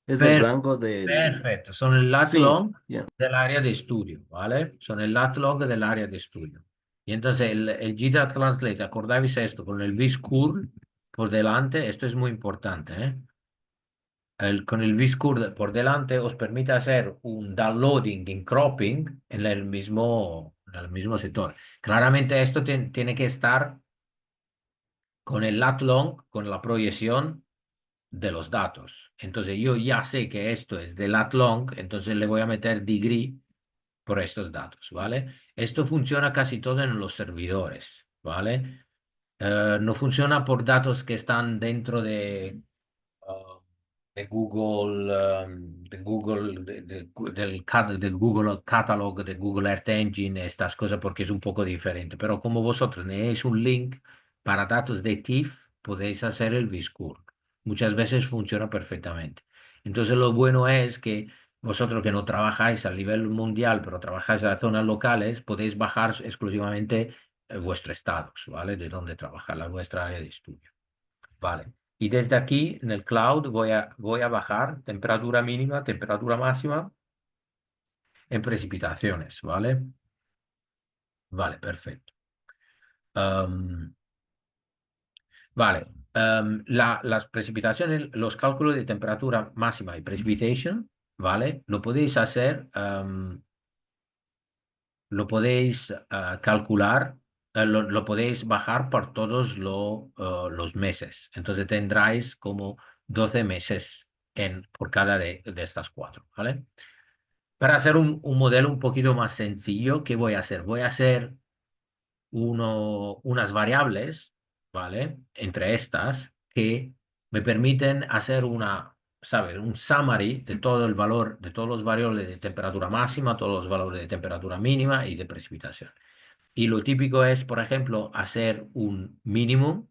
Es el Per- rango del... Perfecto, son el lat Sí, long ya. del área de estudio, ¿vale? Son el lat long del área de estudio. Y entonces el GDAL Translate, acordáis esto, con el vscurl por delante, esto es muy importante, ¿eh? Con el vscurl por delante os permite hacer un downloading y cropping en el mismo sector. Claramente esto tiene que estar con el lat long, con la proyección de los datos. Entonces yo ya sé que esto es de lat long, entonces le voy a meter degree por estos datos, ¿vale? Esto funciona casi todo en los servidores, ¿vale? No funciona por datos que están dentro de Google, del Google Catalog, de Google Earth Engine, estas cosas, porque es un poco diferente. Pero como vosotros tenéis un link para datos de TIFF, podéis hacer el vscurl. Muchas veces funciona perfectamente. Entonces lo bueno es que vosotros que no trabajáis a nivel mundial, pero trabajáis en las zonas locales, podéis bajar exclusivamente vuestros estados, ¿vale? De dónde trabaja vuestra área de estudio. Vale. Y desde aquí, en el cloud, voy a bajar temperatura mínima, temperatura máxima en precipitaciones, ¿vale? Vale, perfecto. Am, vale. Las precipitaciones, los cálculos de temperatura máxima y precipitation, ¿vale? Lo podéis hacer, lo podéis calcular, lo podéis bajar por todos los meses. Entonces tendráis como 12 meses por cada de estas cuatro, ¿vale? Para hacer un modelo un poquito más sencillo, ¿qué voy a hacer? Voy a hacer unas variables, ¿vale? Entre estas que me permiten hacer ¿sabes? Un summary de todo el valor, de todos los variables de temperatura máxima, todos los valores de temperatura mínima y de precipitación. Y lo típico es, por ejemplo, hacer un mínimo,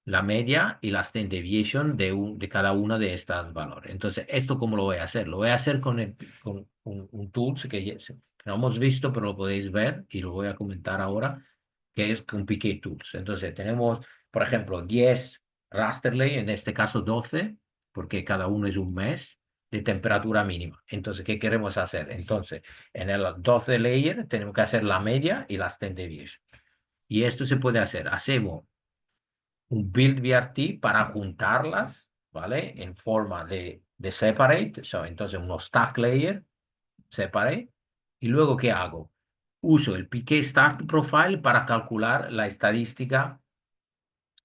la media y la standard deviation de cada uno de estos valores. Entonces, ¿esto cómo lo voy a hacer? Lo voy a hacer con un tools que no hemos visto, pero lo podéis ver y lo voy a comentar ahora, que es con Piquet Tools. Entonces, tenemos, por ejemplo, 10 rasterly, en este caso 12, porque cada uno es un mes de temperatura mínima. Entonces, ¿qué queremos hacer? Entonces, en el 12 layer tenemos que hacer la media y la standard deviation. Y esto se puede hacer. Hacemos un build VRT para juntarlas, ¿vale? En forma de separate, entonces unos stack layer, separate. Y luego, ¿qué hago? Uso el PK Start Profile para calcular la estadística,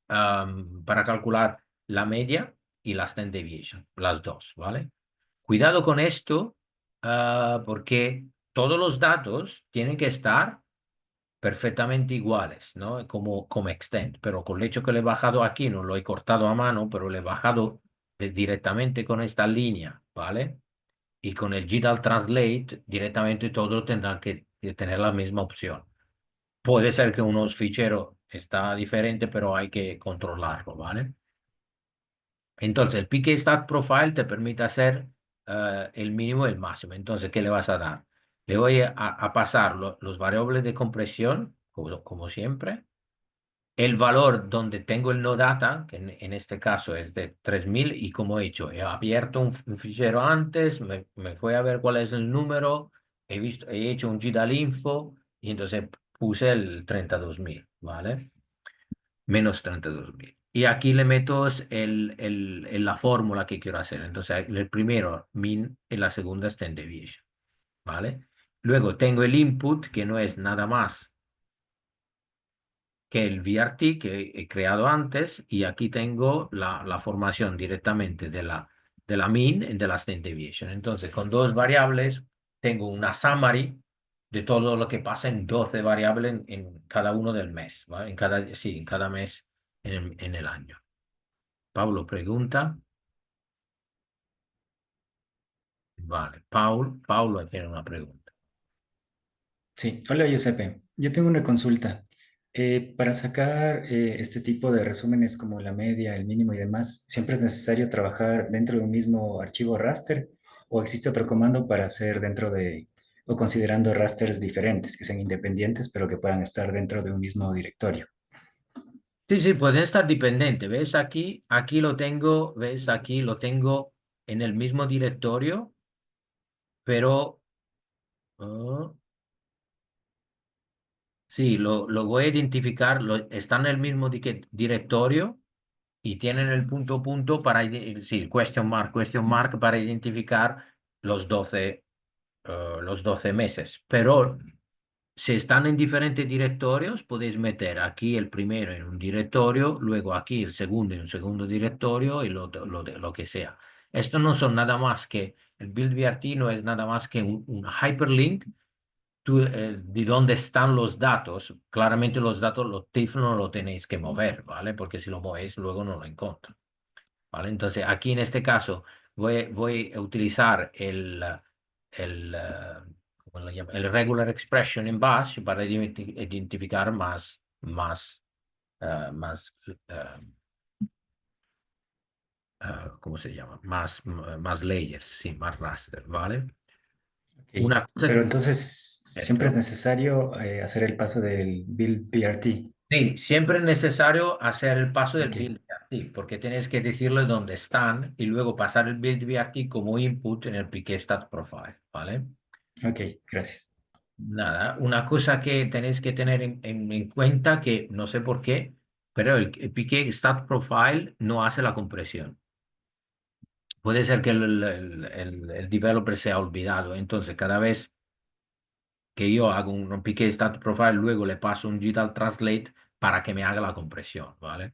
para calcular la media y la standard deviation, las dos, ¿vale? Cuidado con esto, porque todos los datos tienen que estar perfectamente iguales, ¿no? Como extend, pero con el hecho que le he bajado aquí, no lo he cortado a mano, pero le he bajado directamente con esta línea, ¿vale? Y con el GDAL Translate, directamente todo tendrá que tener la misma opción. Puede ser que unos ficheros está diferente, pero hay que controlarlo, ¿vale? Entonces, el PK Stat Profile te permite hacer el mínimo y el máximo. Entonces, ¿qué le vas a dar? Le voy a pasar los variables de compresión, como siempre. El valor donde tengo el no data, que en este caso es de 3000, y como he hecho, he abierto un fichero antes, me fui a ver cuál es el número, he hecho un GDAL info, y entonces puse el 32.000, ¿vale? Menos 32.000. Y aquí le meto la fórmula que quiero hacer. Entonces, el primero, min, y la segunda, standard deviation. ¿vale? Luego tengo el input, que no es nada más que el VRT que he creado antes, y aquí tengo la formación directamente de la mean y de la standard deviation. Entonces, con dos variables, tengo una summary de todo lo que pasa en 12 variables en cada uno del mes, ¿vale? Sí, en cada mes en el año. Pablo pregunta. Vale, Paulo tiene una pregunta. Sí, hola Giuseppe. Yo tengo una consulta. Para sacar este tipo de resúmenes como la media, el mínimo y demás, ¿siempre es necesario trabajar dentro de un mismo archivo raster o existe otro comando para hacer dentro de o considerando rasters diferentes, que sean independientes, pero que puedan estar dentro de un mismo directorio? Sí, sí, pueden estar dependientes. ¿Ves aquí? Aquí lo tengo, ¿ves? Aquí lo tengo en el mismo directorio, pero ah, sí, lo voy a identificar. Está en el mismo directorio y tienen el punto punto para, sí, question mark para identificar los 12 los 12 meses. Pero si están en diferentes directorios, podéis meter aquí el primero en un directorio, luego aquí el segundo en un segundo directorio y lo que sea. Esto no son nada más que, el build VRT no es nada más que un hyperlink de dónde están los datos. Claramente los datos, los TIFF no lo tenéis que mover, ¿vale? Porque si lo movéis luego no lo encontro, ¿vale? Entonces aquí en este caso voy a utilizar ¿cómo lo llamo? El regular expression en bash para identificar más, eh, ¿cómo se llama? Más layers, sí, más raster, ¿vale? Ok, Una cosa pero que entonces siempre es esto. necesario hacer el paso del build BRT. Sí, siempre es necesario hacer el paso del Ok, build VRT, porque tienes que decirle dónde están y luego pasar el build VRT como input en el Piqué Stat Profile, ¿vale? ok, gracias. Nada, una cosa que tenéis que tener en cuenta, que no sé por qué, pero el Piqué Stat Profile no hace la compresión. Puede ser que el developer se ha olvidado, entonces cada vez que yo hago un Piqué Stat Profile, luego le paso un Digital Translate para que me haga la compresión, ¿vale?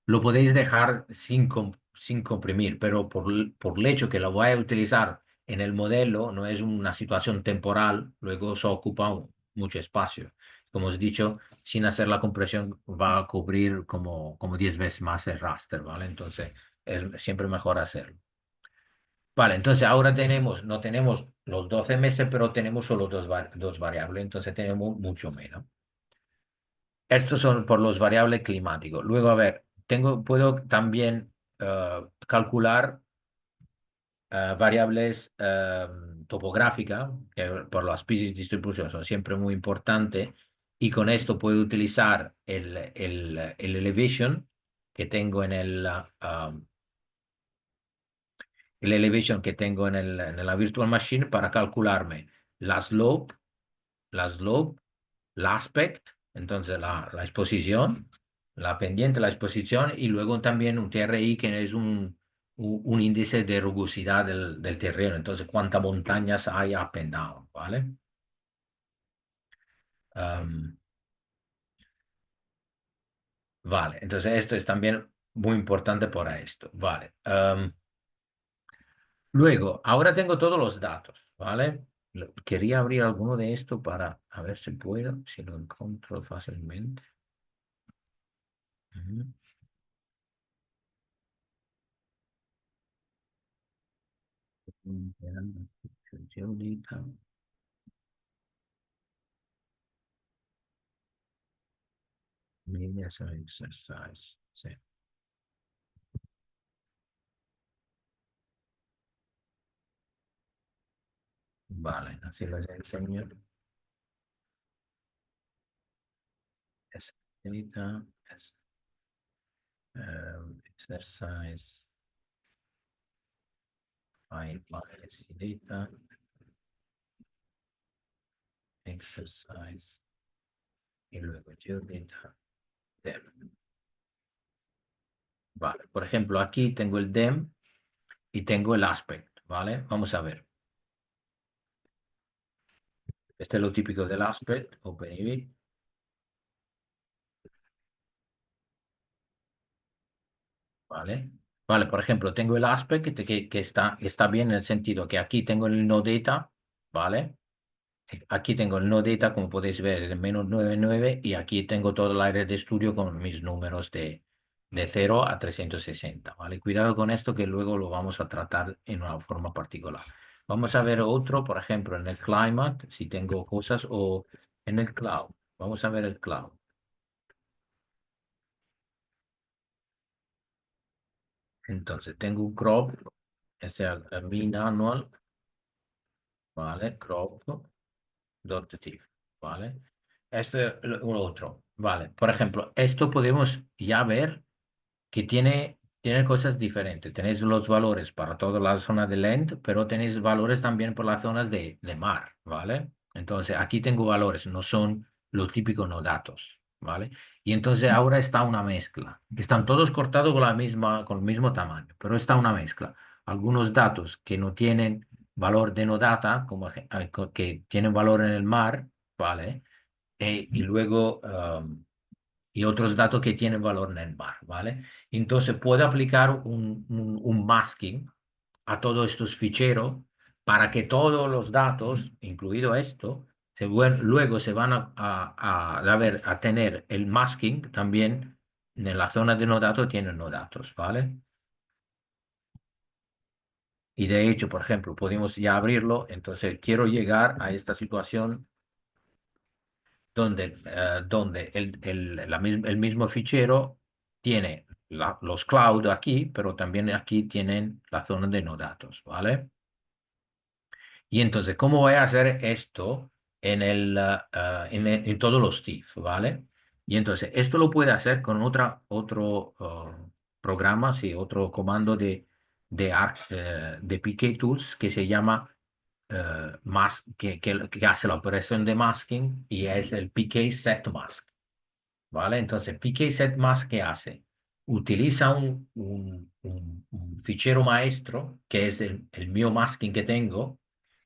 Lo podéis dejar sin comprimir, pero por el hecho que lo voy a utilizar en el modelo, no es una situación temporal, luego eso ocupa mucho espacio. Como os he dicho, sin hacer la compresión va a cubrir como 10 veces más el raster, ¿vale? Entonces es siempre mejor hacerlo. Vale, entonces ahora no tenemos los 12 meses, pero tenemos solo dos variables, entonces tenemos mucho menos. Estos son por los variables climáticos. Luego, a ver, puedo también calcular variables topográficas, que por la species distribution son siempre muy importantes, y con esto puedo utilizar el elevation que tengo el elevation que tengo en la virtual machine para calcularme la slope, la slope, la aspect, entonces la exposición, la pendiente, la exposición, y luego también un TRI que es un índice de rugosidad del terreno, entonces cuántas montañas hay up and down, ¿vale? Am, vale, entonces esto es también muy importante para esto, ¿vale? Luego, ahora tengo todos los datos, ¿vale? Quería abrir alguno de esto para a ver si puedo, si lo encuentro fácilmente. Ujú. Geodita, media exercise. Sí. Vale, así les enseño. Es data, es exercise, find bias data, exercise, y luego geodata, dem. Vale, por ejemplo, aquí tengo el dem y tengo el aspect, ¿vale? Vamos a ver. Este es lo típico del aspect, OpenIV. ¿Vale? Vale, por ejemplo, tengo el aspect que está bien en el sentido que aquí tengo el no data, ¿vale? Aquí tengo el no data, como podéis ver, es de -99 y aquí tengo todo el área de estudio con mis números de 0 a 360, ¿vale? Cuidado con esto que luego lo vamos a tratar en una forma particular. Vamos a ver otro, por ejemplo, en el climate, si tengo cosas, o en el cloud. Vamos a ver el cloud. Entonces, tengo un crop, es el mean annual, ¿vale? Crop. .tif, ¿vale? Este es un otro, ¿vale? Por ejemplo, esto podemos ya ver que tiene cosas diferentes. Tenéis los valores para toda la zona de land, pero tenéis valores también por las zonas de mar, ¿vale? Entonces, aquí tengo valores, no son los típicos no datos, ¿vale? Y entonces ahora está una mezcla. Están todos cortados con el mismo tamaño, pero está una mezcla. Algunos datos que no tienen valor de no data, como que tienen valor en el mar, ¿vale? Y luego y otros datos que tienen valor en el mar, ¿vale? Entonces puedo aplicar un masking a todos estos ficheros para que todos los datos, incluido esto, luego se van a tener el masking también en la zona de no datos, tienen no datos, ¿vale? Y de hecho, por ejemplo, podemos ya abrirlo, entonces quiero llegar a esta situación donde el mismo fichero tiene los cloud aquí, pero también aquí tienen la zona de no datos, ¿vale? Y entonces, ¿cómo voy a hacer esto en todos los TIFF, ¿vale? Y entonces, esto lo puede hacer con otro programa, sí, otro comando de PK Tools que se llama que hace la operación de masking y es el PK Set Mask, ¿vale? Entonces, PK Set Mask, ¿qué hace? Utiliza un fichero maestro, que es el mío masking que tengo,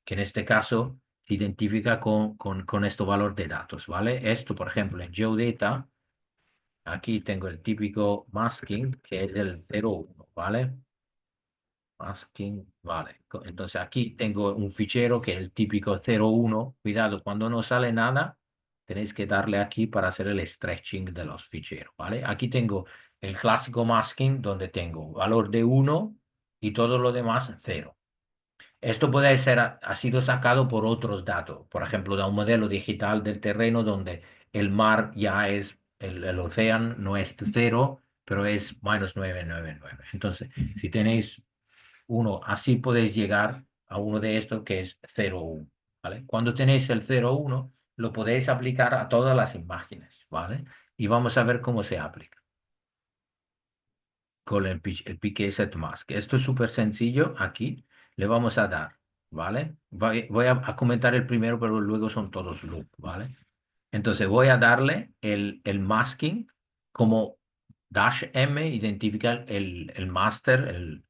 que en este caso se identifica con este valor de datos, ¿vale? Esto, por ejemplo, en GeoData, aquí tengo el típico masking, que es el 01, ¿vale? Masking, vale. Entonces aquí tengo un fichero que es el típico 01. Cuidado, cuando no sale nada, tenéis que darle aquí para hacer el stretching de los ficheros, ¿vale? Aquí tengo el clásico masking donde tengo valor de 1 y todo lo demás 0. Esto puede ser, ha sido sacado por otros datos, por ejemplo, de un modelo digital del terreno donde el mar ya es, el océano no es 0, pero es -999. Entonces, si tenéis uno, así podéis llegar a uno de estos que es 0,1, ¿vale? Cuando tenéis el 0,1, lo podéis aplicar a todas las imágenes, ¿vale? Y vamos a ver cómo se aplica con el PK Set Mask. Esto es súper sencillo. Aquí le vamos a dar, ¿vale? Voy a comentar el primero, pero luego son todos loop, ¿vale? Entonces voy a darle el masking como dash M, identifica el master,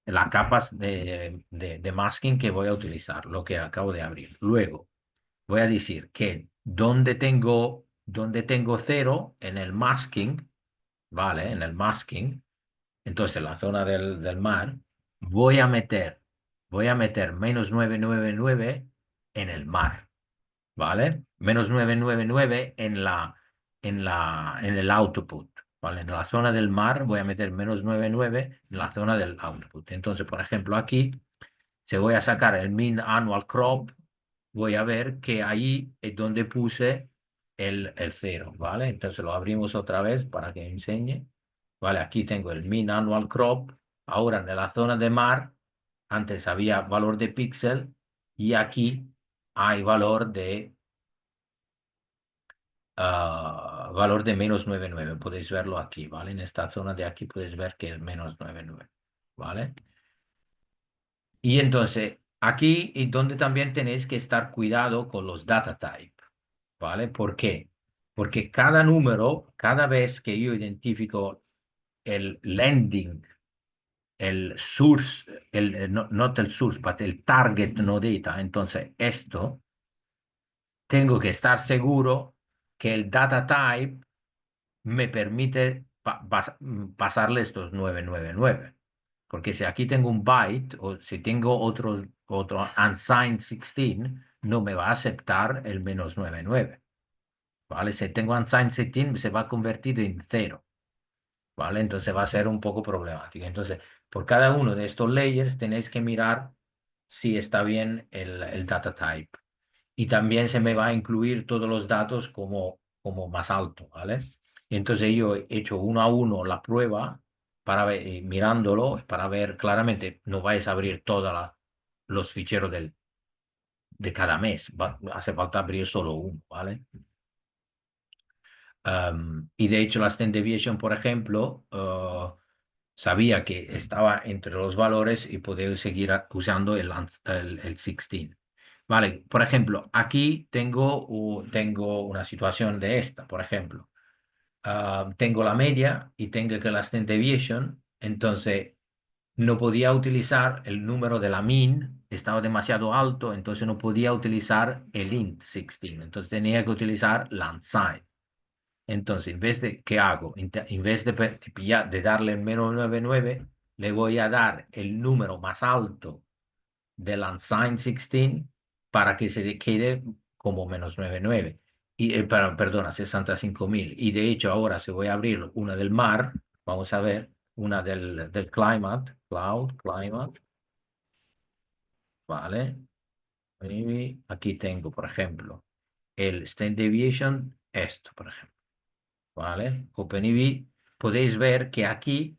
las capas de masking que voy a utilizar, lo que acabo de abrir. Luego voy a decir que donde tengo 0 en el masking, ¿vale? En el masking, entonces en la zona del mar, voy a meter, voy a meter -999 en el mar, ¿vale? -999 en el output, ¿vale? En la zona del mar voy a meter -99 en la zona del output. Entonces, por ejemplo, aquí, si voy a sacar el mean annual crop, voy a ver que ahí es donde puse el 0, ¿vale? Entonces lo abrimos otra vez para que enseñe. Vale, aquí tengo el mean annual crop. Ahora en la zona de mar, antes había valor de píxel y aquí hay valor de -99. Podéis verlo aquí, ¿vale? En esta zona de aquí podéis ver que es -99, ¿vale? Y entonces, aquí es donde también tenéis que estar cuidado con los data type, ¿vale? ¿Por qué? Porque cada número, cada vez que yo identifico el landing, el source, not el source, but el target no data, entonces esto, tengo que estar seguro que el data type me permite pasarle estos 999. Porque si aquí tengo un byte o si tengo otro unsigned 16, no me va a aceptar el -99. ¿Vale? Si tengo unsigned 16, se va a convertir en cero. ¿Vale? Entonces va a ser un poco problemático. Entonces, por cada uno de estos layers tenéis que mirar si está bien el data type. Y también se me va a incluir todos los datos como más alto, ¿vale? Y entonces yo he hecho uno a uno la prueba para ver, mirándolo para ver claramente, no vais a abrir todos los ficheros de cada mes, hace falta abrir solo uno, ¿vale? Y de hecho la standard deviation, por ejemplo, sabía que estaba entre los valores y podía seguir usando el 16. Vale, por ejemplo, aquí tengo una situación de esta, por ejemplo. Tengo la media y tengo que la standard deviation, entonces no podía utilizar el número de la mean, estaba demasiado alto, entonces no podía utilizar el int 16, entonces tenía que utilizar la unsigned. Entonces, en vez de, ¿qué hago? En vez de darle el -99, le voy a dar el número más alto del unsigned 16 para que se quede como -99. Y, perdona, 65.000. Y de hecho, ahora se voy a abrir una del mar, vamos a ver, una del climate, ¿vale? Y aquí tengo, por ejemplo, el standard deviation, esto, por ejemplo. ¿Vale? OpenEV, podéis ver que aquí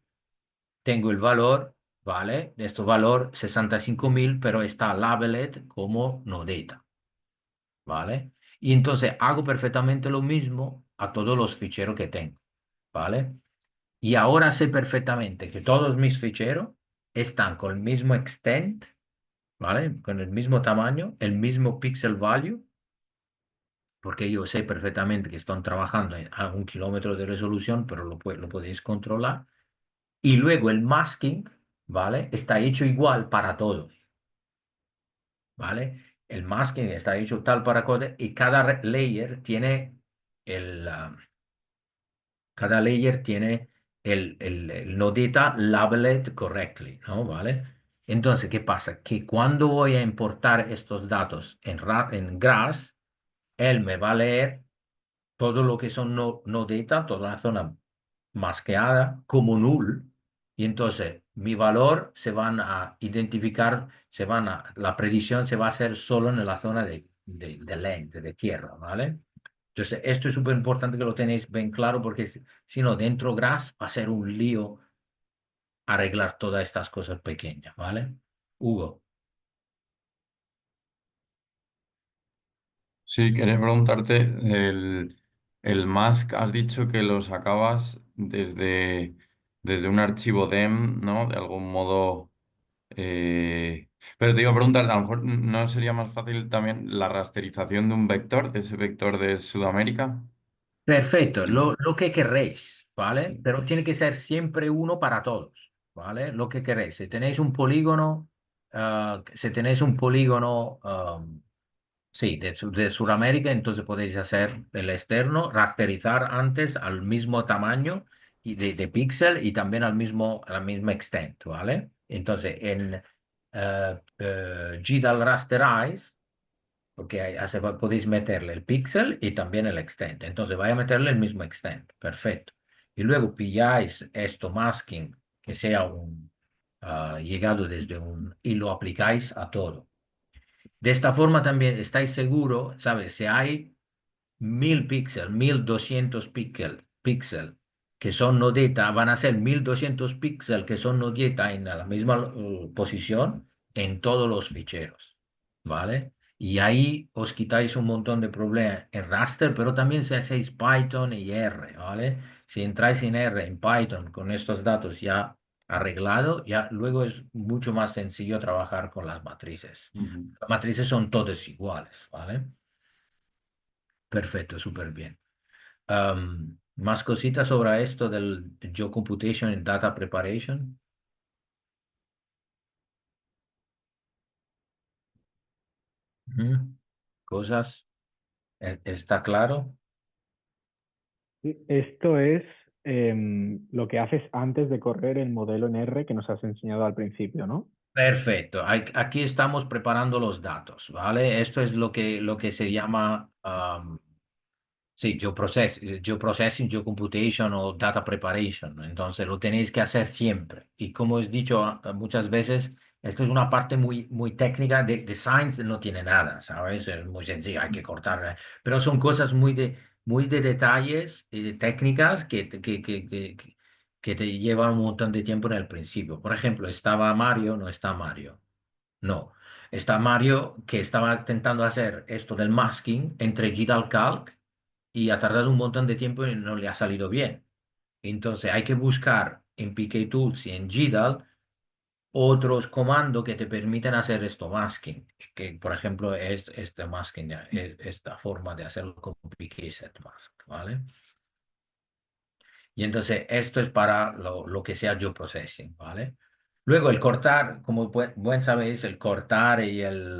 tengo el valor, ¿vale? De este valor 65.000, pero está labeled como no data, ¿vale? Y entonces hago perfectamente lo mismo a todos los ficheros que tengo, ¿vale? Y ahora sé perfectamente que todos mis ficheros están con el mismo extent, ¿vale? Con el mismo tamaño, el mismo pixel value, porque yo sé perfectamente que están trabajando a 1 kilómetro de resolución, pero lo podéis controlar. Y luego el masking, ¿vale? Está hecho igual para todos, ¿vale? El masking está hecho tal para todos y cada layer tiene el, cada layer tiene el no data labeled correctly, ¿no? ¿Vale? Entonces, ¿qué pasa? Que cuando voy a importar estos datos en Grass, él me va a leer todo lo que son no data, toda la zona masqueada como null, y entonces mi valor se van a identificar, la predicción se va a hacer solo en la zona de land, de tierra, ¿vale? Entonces, esto es súper importante que lo tenéis bien claro porque si no, dentro Grass va a ser un lío arreglar todas estas cosas pequeñas, ¿vale? Hugo. Sí, quería preguntarte, el mask, has dicho que lo sacabas desde un archivo DEM, ¿no? De algún modo. Pero te iba a preguntar, a lo mejor no sería más fácil también la rasterización de un vector, de ese vector de Sudamérica. Perfecto, Sí. lo que queréis, ¿vale? Sí. Pero tiene que ser siempre uno para todos, ¿vale? Lo que queréis. Si tenéis un polígono, si tenéis un polígono, sí, de Sudamérica, entonces podéis hacer el externo, rasterizar antes al mismo tamaño y de píxel y también a la misma extent, ¿vale? Entonces en GDAL Rasterize, porque podéis meterle el píxel y también el extent. Entonces vaya a meterle el mismo extent. Perfecto. Y luego pilláis esto masking, que sea llegado desde y lo aplicáis a todo. De esta forma también estáis seguros, ¿sabes? Si hay 1.000 píxeles, 1.200 píxeles que son no data, van a ser 1.200 píxeles que son no data en la misma posición en todos los ficheros, ¿vale? Y ahí os quitáis un montón de problemas en raster, pero también si hacéis Python y R, ¿vale? Si entráis en R, en Python, con estos datos ya arreglado, ya luego es mucho más sencillo trabajar con las matrices. Ujú. Las matrices son todas iguales, ¿vale? Perfecto, súper bien. Más cositas sobre esto del Job Computation and Data Preparation. Ujú. Cosas. ¿Está claro? Esto es lo que haces antes de correr el modelo en R que nos has enseñado al principio, ¿no? Perfecto. Aquí estamos preparando los datos, ¿vale? Esto es lo que se llama sí, geoprocessing, geocomputation o data preparation. Entonces lo tenéis que hacer siempre. Y como os he dicho muchas veces, esto es una parte muy técnica de science, no tiene nada, ¿sabes? Es muy sencillo, hay que cortar. Pero son cosas muy de detalles y de técnicas que te llevan un montón de tiempo en el principio. Por ejemplo, estaba Mario, no está Mario. No. Está Mario que estaba intentando hacer esto del masking entre GDAL y ha tardado un montón de tiempo y no le ha salido bien. Entonces hay que buscar en PKTools y en GDAL otros comandos que te permiten hacer esto masking, que por ejemplo es este masking, es esta forma de hacerlo con pksetmask, ¿vale? Y entonces esto es para lo que sea geoprocessing, ¿vale? Luego el cortar, como buen sabéis, el cortar y el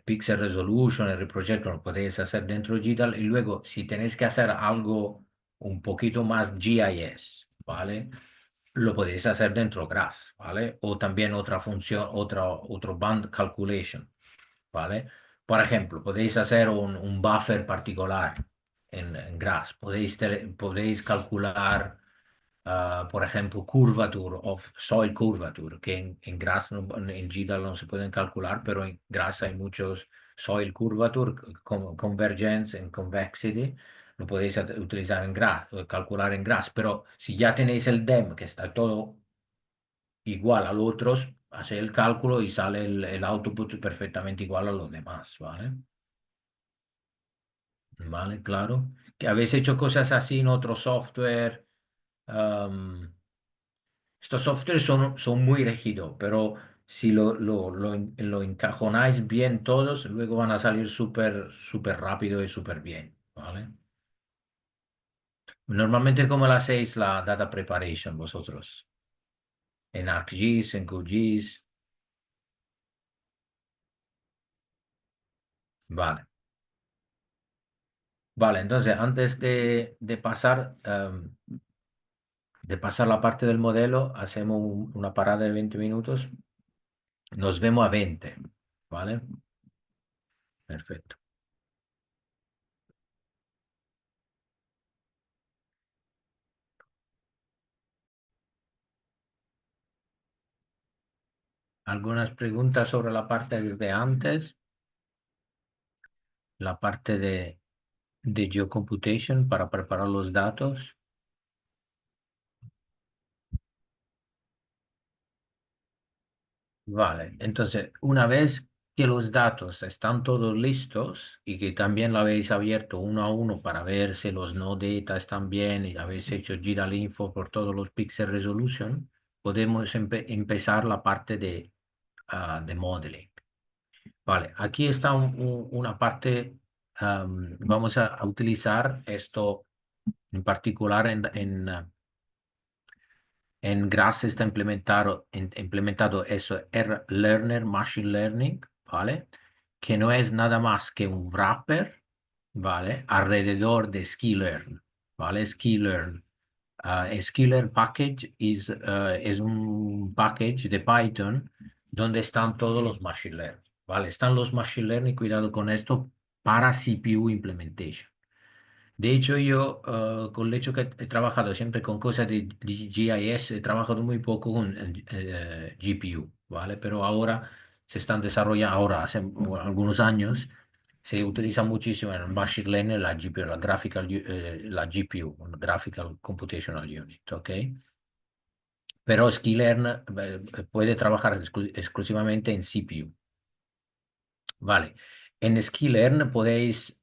pixel resolution, el reprojection lo podéis hacer dentro de GDAL y luego si tenéis que hacer algo un poquito más GIS, ¿vale? Lo podéis hacer dentro de GRASS, ¿vale? O también otra función, otro band calculation. ¿Vale? Por ejemplo, podéis hacer un buffer particular en GRASS. Podéis calcular, por ejemplo, curvature of soil curvature, que en GRASS, en GDAL no se pueden calcular, pero en GRASS hay muchos soil curvature, convergence en convexity. Lo podéis utilizar en GRASS, calcular en GRASS, pero si ya tenéis el DEM, que está todo igual a los otros, hace el cálculo y sale el output perfectamente igual a los demás, ¿vale? ¿Vale? Claro. Que habéis hecho cosas así en otro software. am, estos softwares son muy rígidos, pero si lo encajonáis bien todos, luego van a salir súper rápido y súper bien, ¿vale? Normalmente, ¿cómo lo hacéis la data preparation vosotros? ¿En ArcGIS, en QGIS? Vale. Vale, entonces antes de pasar la parte del modelo, hacemos una parada de 20 minutos. Nos vemos a 20, ¿vale? Perfecto. ¿Algunas preguntas sobre la parte de antes? La parte de geocomputation para preparar los datos. Vale, entonces, una vez que los datos están todos listos y que también lo habéis abierto uno a uno para ver si los no data están bien y habéis hecho GDAL info por todos los pixel resolution, podemos empezar la parte de modeling. Vale, aquí está una parte, vamos a utilizar esto en particular en GRASS está implementado eso, Learner Machine Learning, ¿vale? Que no es nada más que un wrapper, ¿vale? Alrededor de sklearn, ¿vale? Sklearn. Sklearn Package es un package de Python donde están todos los Machine Learning, ¿vale? Están los Machine Learning, cuidado con esto, para CPU Implementation. De hecho, yo, con el hecho que he trabajado siempre con cosas de GIS, he trabajado muy poco con GPU, ¿vale? Pero ahora se están desarrollando, ahora hace algunos años, se utiliza muchísimo en el Machine Learning la GPU, la GPU, Graphical Computational Unit, ¿ok? Pero Sklearn puede trabajar exclusivamente en CPU. Vale. En Sklearn podéis,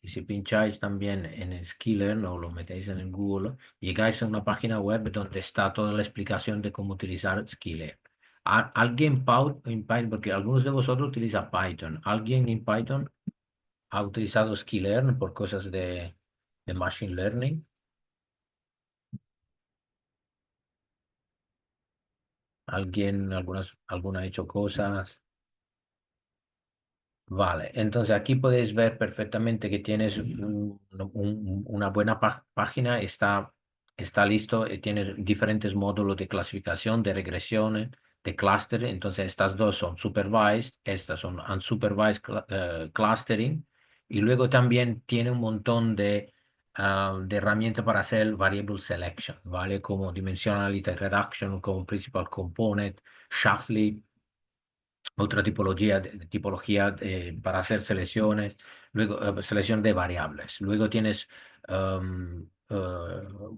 y si pincháis también en Sklearn o lo metéis en el Google, llegáis a una página web donde está toda la explicación de cómo utilizar Sklearn. ¿Alguien en Python, porque algunos de vosotros utilizan Python, ¿alguien en Python ha utilizado Sklearn por cosas de Machine Learning? ¿Alguien, alguna ha hecho cosas? Vale, entonces aquí podéis ver perfectamente que tienes una buena página, está listo, tienes diferentes módulos de clasificación, de regresiones, de cluster. Entonces estas dos son supervised, estas son unsupervised clustering, y luego también tiene un montón de herramientas para hacer variable selection, ¿vale? Como dimensionality reduction, como principal component, shuffling, otra tipología para hacer selecciones, luego selección de variables. Luego tienes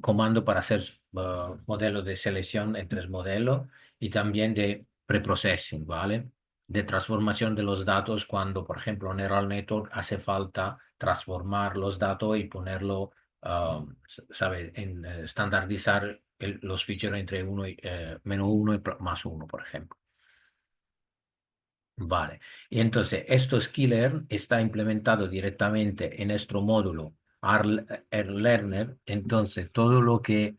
comando para hacer modelos de selección en tres modelos y también de preprocessing, ¿vale? De transformación de los datos cuando, por ejemplo, Neural Network hace falta transformar los datos y ponerlo, ¿sabe? En estandarizar los features entre uno y, menos uno y más uno, por ejemplo. Vale, y entonces esto Sklearn está implementado directamente en nuestro módulo Learner. Entonces todo lo que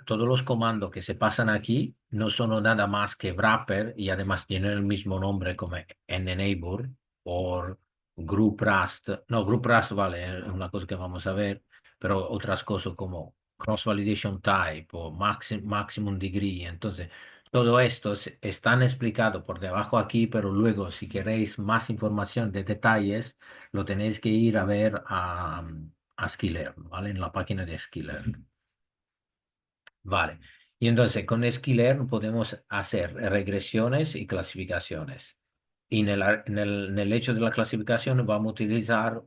todos los comandos que se pasan aquí no son nada más que wrapper y además tienen el mismo nombre como enable o group Rust. No, group Rust vale, es una cosa que vamos a ver, pero otras cosas como cross validation type o maximum degree. Entonces, todo esto están explicado por debajo aquí, pero luego si queréis más información de detalles, lo tenéis que ir a ver a Sklearn, ¿vale? En la página de Sklearn. Vale. Y entonces con Sklearn podemos hacer regresiones y clasificaciones. Y en el hecho de la clasificación vamos a utilizar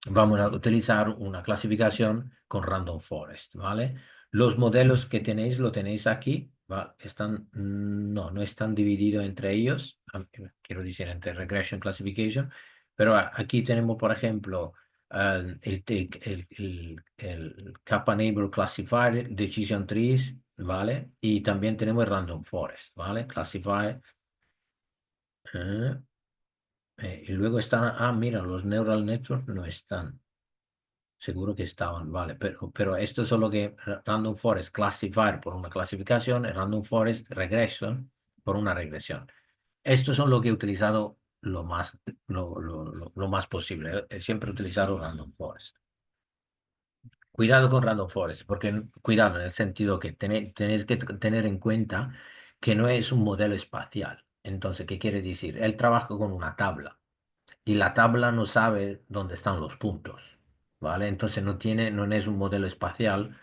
vamos a utilizar una clasificación con Random Forest, ¿vale? Los modelos que tenéis, lo tenéis aquí, ¿vale? Están, no están divididos entre ellos, quiero decir, entre Regression Classification, pero aquí tenemos, por ejemplo, el Kappa Neighbor Classifier, Decision Trees, ¿vale? Y también tenemos el Random Forest, ¿vale? Classifier. Y luego están, mira, los Neural Networks no están. Seguro que estaban, vale, pero esto es solo que Random Forest Classifier por una clasificación y Random Forest Regression por una regresión. Estos son lo que he utilizado lo más posible. Siempre he utilizado Random Forest. Cuidado con Random Forest, porque cuidado en el sentido que tenéis que tener en cuenta que no es un modelo espacial. Entonces, ¿qué quiere decir? Él trabaja con una tabla y la tabla no sabe dónde están los puntos, ¿vale? Entonces no es un modelo espacial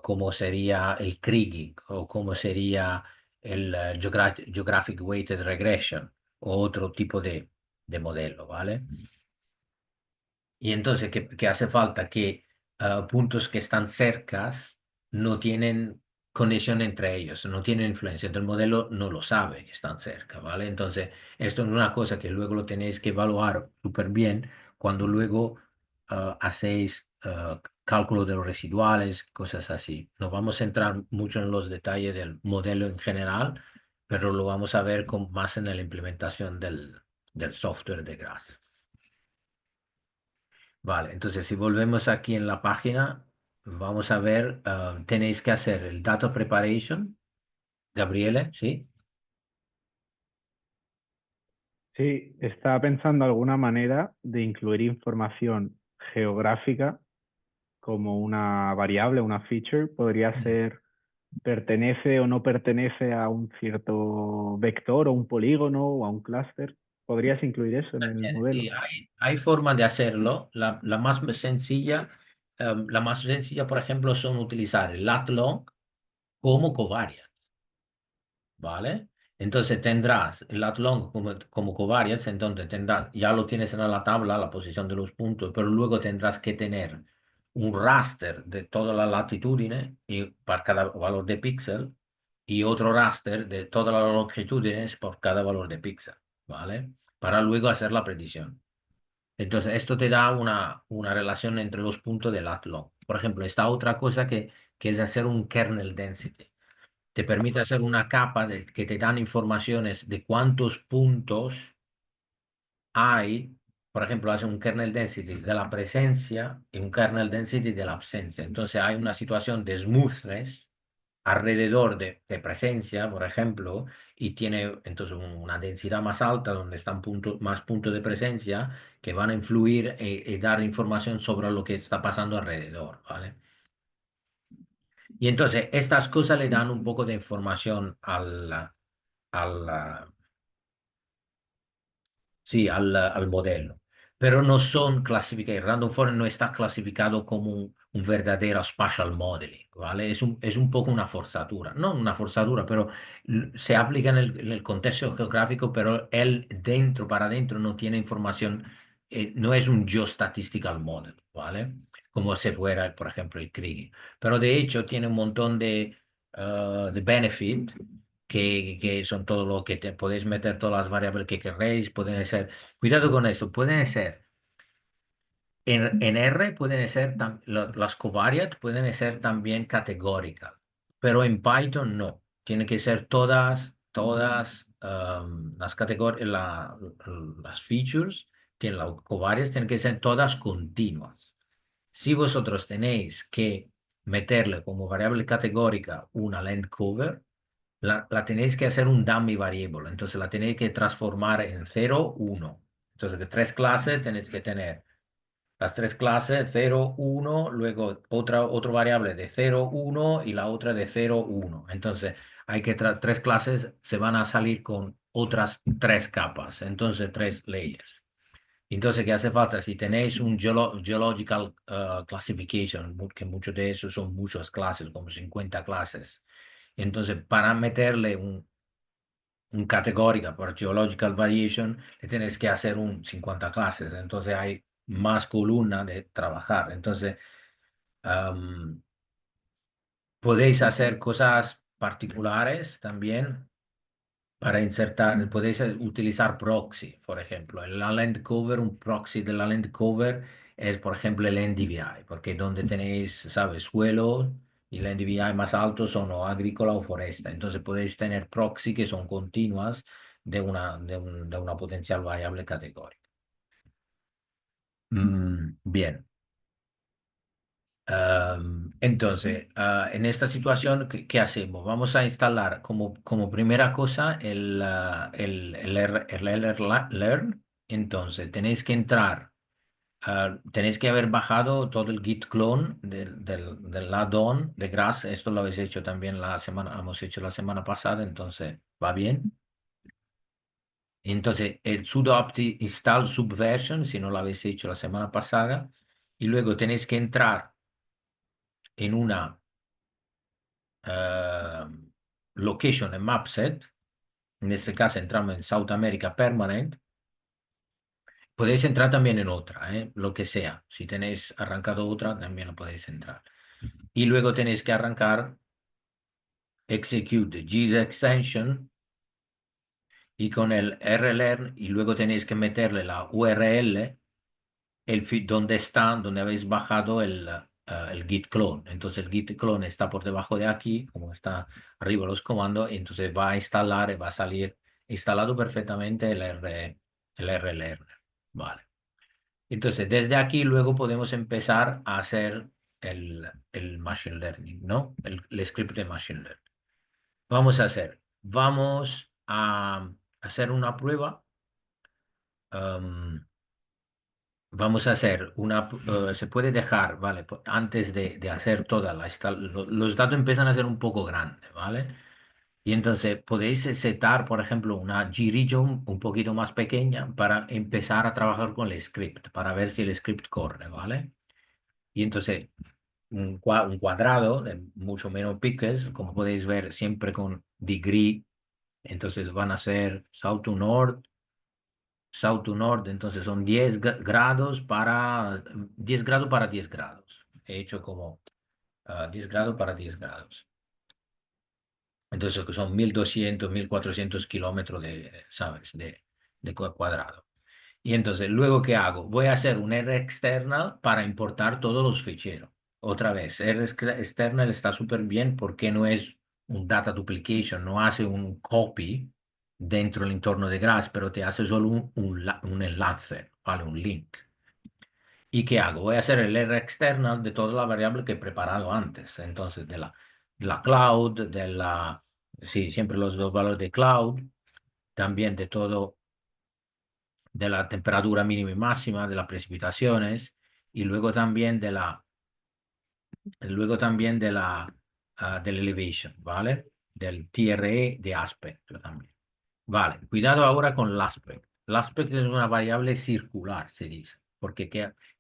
como sería el Kriging o como sería el Geographic Weighted Regression o otro tipo de modelo, ¿vale? Y entonces, ¿qué hace falta? Que puntos que están cercas no tienen conexión entre ellos, no tienen influencia. Entonces, el modelo no lo sabe que están cerca, ¿vale? Entonces, esto es una cosa que luego lo tenéis que evaluar súper bien cuando luego hacéis cálculo de los residuales, cosas así. No vamos a entrar mucho en los detalles del modelo en general, pero lo vamos a ver más en la implementación del software de GRASS. Vale, entonces si volvemos aquí en la página, vamos a ver, tenéis que hacer el data preparation, Gabriele, ¿sí? Sí, estaba pensando alguna manera de incluir información geográfica como una variable, una feature. Podría ser pertenece o no pertenece a un cierto vector o un polígono o a un clúster. ¿Podrías incluir eso en el modelo? Sí, hay forma de hacerlo. La más sencilla, por ejemplo, son utilizar el lat long como covariance. ¿Vale? Entonces tendrás el lat long como covariance, entonces tendrás, ya lo tienes en la tabla, la posición de los puntos, pero luego tendrás que tener un raster de toda la latitudine y para cada valor de píxel y otro raster de todas las longitudines por cada valor de píxel, ¿vale? Para luego hacer la predicción. Entonces, esto te da una relación entre los puntos de lat long. Por ejemplo, esta otra cosa que es hacer un kernel density te permite hacer una capa que te dan informaciones de cuántos puntos hay. Por ejemplo, hace un kernel density de la presencia y un kernel density de la ausencia. Entonces hay una situación de smoothness alrededor de presencia, por ejemplo, y tiene entonces una densidad más alta donde están más puntos de presencia que van a influir y dar información sobre lo que está pasando alrededor, ¿vale? Y entonces estas cosas le dan un poco de información al, sí, al modelo, pero no son clasificados. Random Forest no está clasificado como un verdadero spatial modeling, ¿vale? Es un poco una forzatura, no una forzatura, pero se aplica en el contexto geográfico, pero él dentro, para adentro, no tiene información, no es un geostatistical model, ¿vale? Como si fuera, por ejemplo, el Kriging. Pero de hecho tiene un montón de benefit que son todo lo que te podéis meter todas las variables que queréis, pueden ser, cuidado con esto, pueden ser, en R pueden ser, las covariates pueden ser también categóricas, pero en Python no, tienen que ser todas las categorías, las features, tienen las covariates, tienen que ser todas continuas. Si vosotros tenéis que meterle como variable categórica una length cover, la tenéis que hacer un dummy variable, entonces la tenéis que transformar en 0, 1. Entonces, de tres clases tenéis que tener las tres clases 0, 1, luego otra variable de 0, 1 y la otra de 0, 1. Entonces, hay que tres clases se van a salir con otras tres capas, entonces tres layers. Entonces, ¿qué hace falta? Si tenéis un geological classification, que muchos de esos son muchas clases, como 50 clases. Entonces, para meterle un categórica por geological variation, le tienes que hacer un 50 clases. Entonces, hay más columna de trabajar. Entonces, am, podéis hacer cosas particulares también para insertar, podéis utilizar proxy, por ejemplo. En la land cover, un proxy de la land cover es, por ejemplo, el NDVI, porque donde tenéis, ¿sabes? Suelo y el NDVI más alto son o agrícola o foresta. Entonces podéis tener proxy que son continuas de una potencial variable categórica. Bien. Entonces, en esta situación, ¿qué hacemos? Vamos a instalar como primera cosa el learn. Entonces, tenéis que entrar, tenéis que haber bajado todo el git clone del add-on de Grass. Esto lo habéis hecho también hemos hecho la semana pasada, entonces va bien. Entonces, el sudo apt install subversion, si no lo habéis hecho la semana pasada, y luego tenéis que entrar en una eh, location en mapset, en este caso entramos en South America Permanent, podéis entrar también en otra, lo que sea. Si tenéis arrancado otra, también lo podéis entrar. Y luego tenéis que arrancar execute gis extension y con el rlearn y luego tenéis que meterle la URL donde está, donde habéis bajado el git clone. Entonces el git clone está por debajo de aquí, como está arriba los comandos, y entonces va a instalar y va a salir instalado perfectamente el rlearner. Vale. Entonces desde aquí luego podemos empezar a hacer el machine learning, ¿no? El script de machine learning. Vamos a hacer una prueba. Vamos a hacer se puede dejar, ¿vale? Antes de hacer toda los datos empiezan a ser un poco grandes, ¿vale? Y entonces podéis setar, por ejemplo, una G-region un poquito más pequeña para empezar a trabajar con el script, para ver si el script corre, ¿vale? Y entonces un cuadrado de mucho menos piques, como podéis ver, siempre con degree, entonces van a ser south to north, south to north, entonces son 10 grados para 10 grados para 10 grados. He hecho como 10 grados para 10 grados. Entonces que son 1200 1400 kilómetros ¿sabes? De cuadrado. Y entonces, luego, ¿qué hago? Voy a hacer un R external para importar todos los ficheros. Otra vez, R external está súper bien porque no es un data duplication, no hace un copy dentro del entorno de Grass, pero te hace solo un enlace, ¿vale? Un link. ¿Y qué hago? Voy a hacer el R external de toda la variable que he preparado antes. Entonces, la cloud, sí, siempre los valores de cloud, también de todo, de la temperatura mínima y máxima, de las precipitaciones, y luego también del elevation, ¿vale? Del TRE de aspect también. Vale, cuidado ahora con el aspect. El aspect es una variable circular, se dice, porque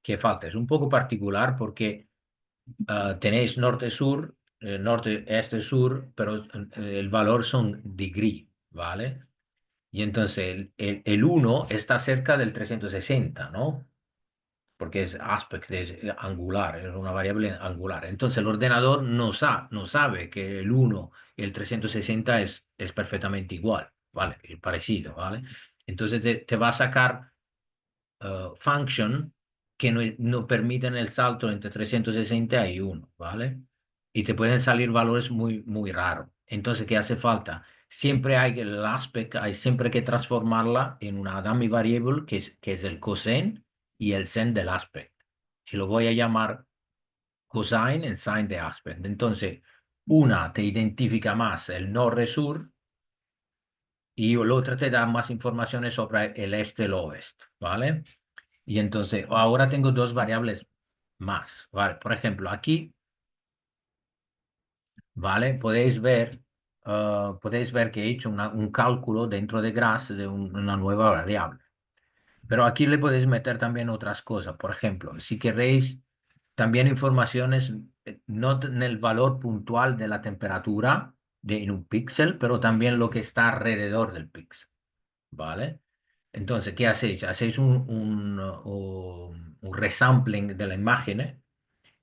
¿qué falta? Es un poco particular porque tenéis norte-sur, norte-este-sur, pero el valor son degree, ¿vale? Y entonces el 1 está cerca del 360, ¿no? Porque es aspect, es angular, es una variable angular. Entonces el ordenador no sabe que el 1 y el 360 es perfectamente igual, ¿vale? Es parecido, ¿vale? Entonces te va a sacar function que no permiten el salto entre 360 y 1, ¿vale? Y te pueden salir valores muy, muy raros. Entonces, ¿qué hace falta? Siempre hay el aspect, hay siempre que transformarla en una dummy variable que es el cosine y el sen del aspect. Y lo voy a llamar cosine en sin de aspect. Entonces, una te identifica más el norte-sur y la otra te da más informaciones sobre el este y el oeste, ¿vale? Y entonces, ahora tengo dos variables más, ¿vale? Por ejemplo, aquí, ¿vale? Podéis ver que he hecho un cálculo dentro de Grass de una nueva variable. Pero aquí le podéis meter también otras cosas. Por ejemplo, si queréis también informaciones, no en el valor puntual de la temperatura en un píxel, pero también lo que está alrededor del píxel, ¿vale? Entonces, ¿qué hacéis? Hacéis un resampling de la imagen,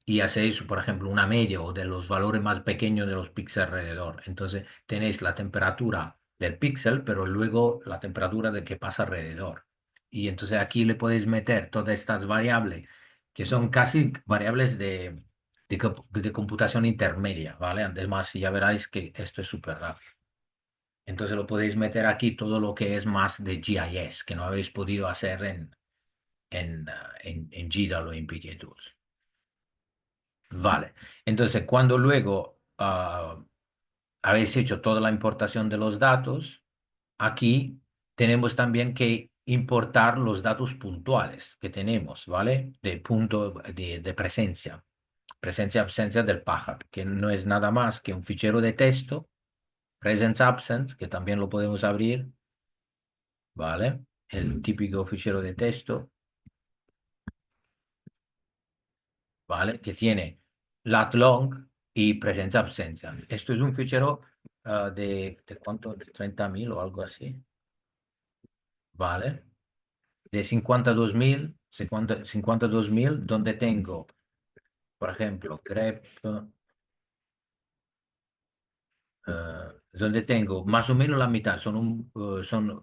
y hacéis, por ejemplo, una media o de los valores más pequeños de los píxeles alrededor. Entonces, tenéis la temperatura del píxel, pero luego la temperatura de que pasa alrededor. Y entonces aquí le podéis meter todas estas variables, que son casi variables de computación intermedia, ¿vale? Además, ya veréis que esto es súper rápido. Entonces lo podéis meter aquí todo lo que es más de GIS, que no habéis podido hacer en GDAL o en PKTools. Vale. Entonces, cuando luego habéis hecho toda la importación de los datos, aquí tenemos también que importar los datos puntuales que tenemos, ¿vale? De punto de presencia, presencia-absencia del pájaro, que no es nada más que un fichero de texto, presence-absence, que también lo podemos abrir, ¿vale? El típico fichero de texto, ¿vale? Que tiene lat long y presencia-absencia. Esto es un fichero ¿de cuánto? De 30.000 o algo así, ¿vale? De 52.000, donde tengo, por ejemplo, grep, donde tengo más o menos la mitad, son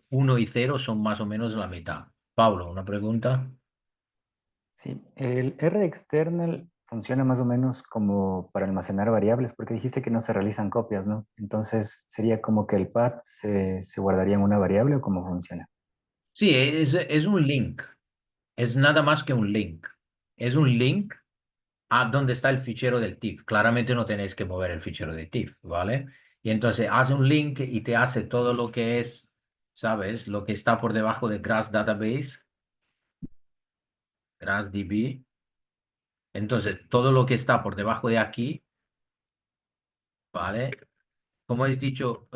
1 y 0, son más o menos la mitad. Pablo, una pregunta. Sí, el R-external funciona más o menos como para almacenar variables, porque dijiste que no se realizan copias, ¿no? Entonces, ¿sería como que el path se guardaría en una variable o cómo funciona? Sí, es un link, es nada más que un link. Es un link a donde está el fichero del TIFF. Claramente no tenéis que mover el fichero de TIFF, ¿vale? Y entonces hace un link y te hace todo lo que es, ¿sabes? Lo que está por debajo de Grass Database, GrassDB. Entonces, todo lo que está por debajo de aquí, ¿vale? Como he dicho,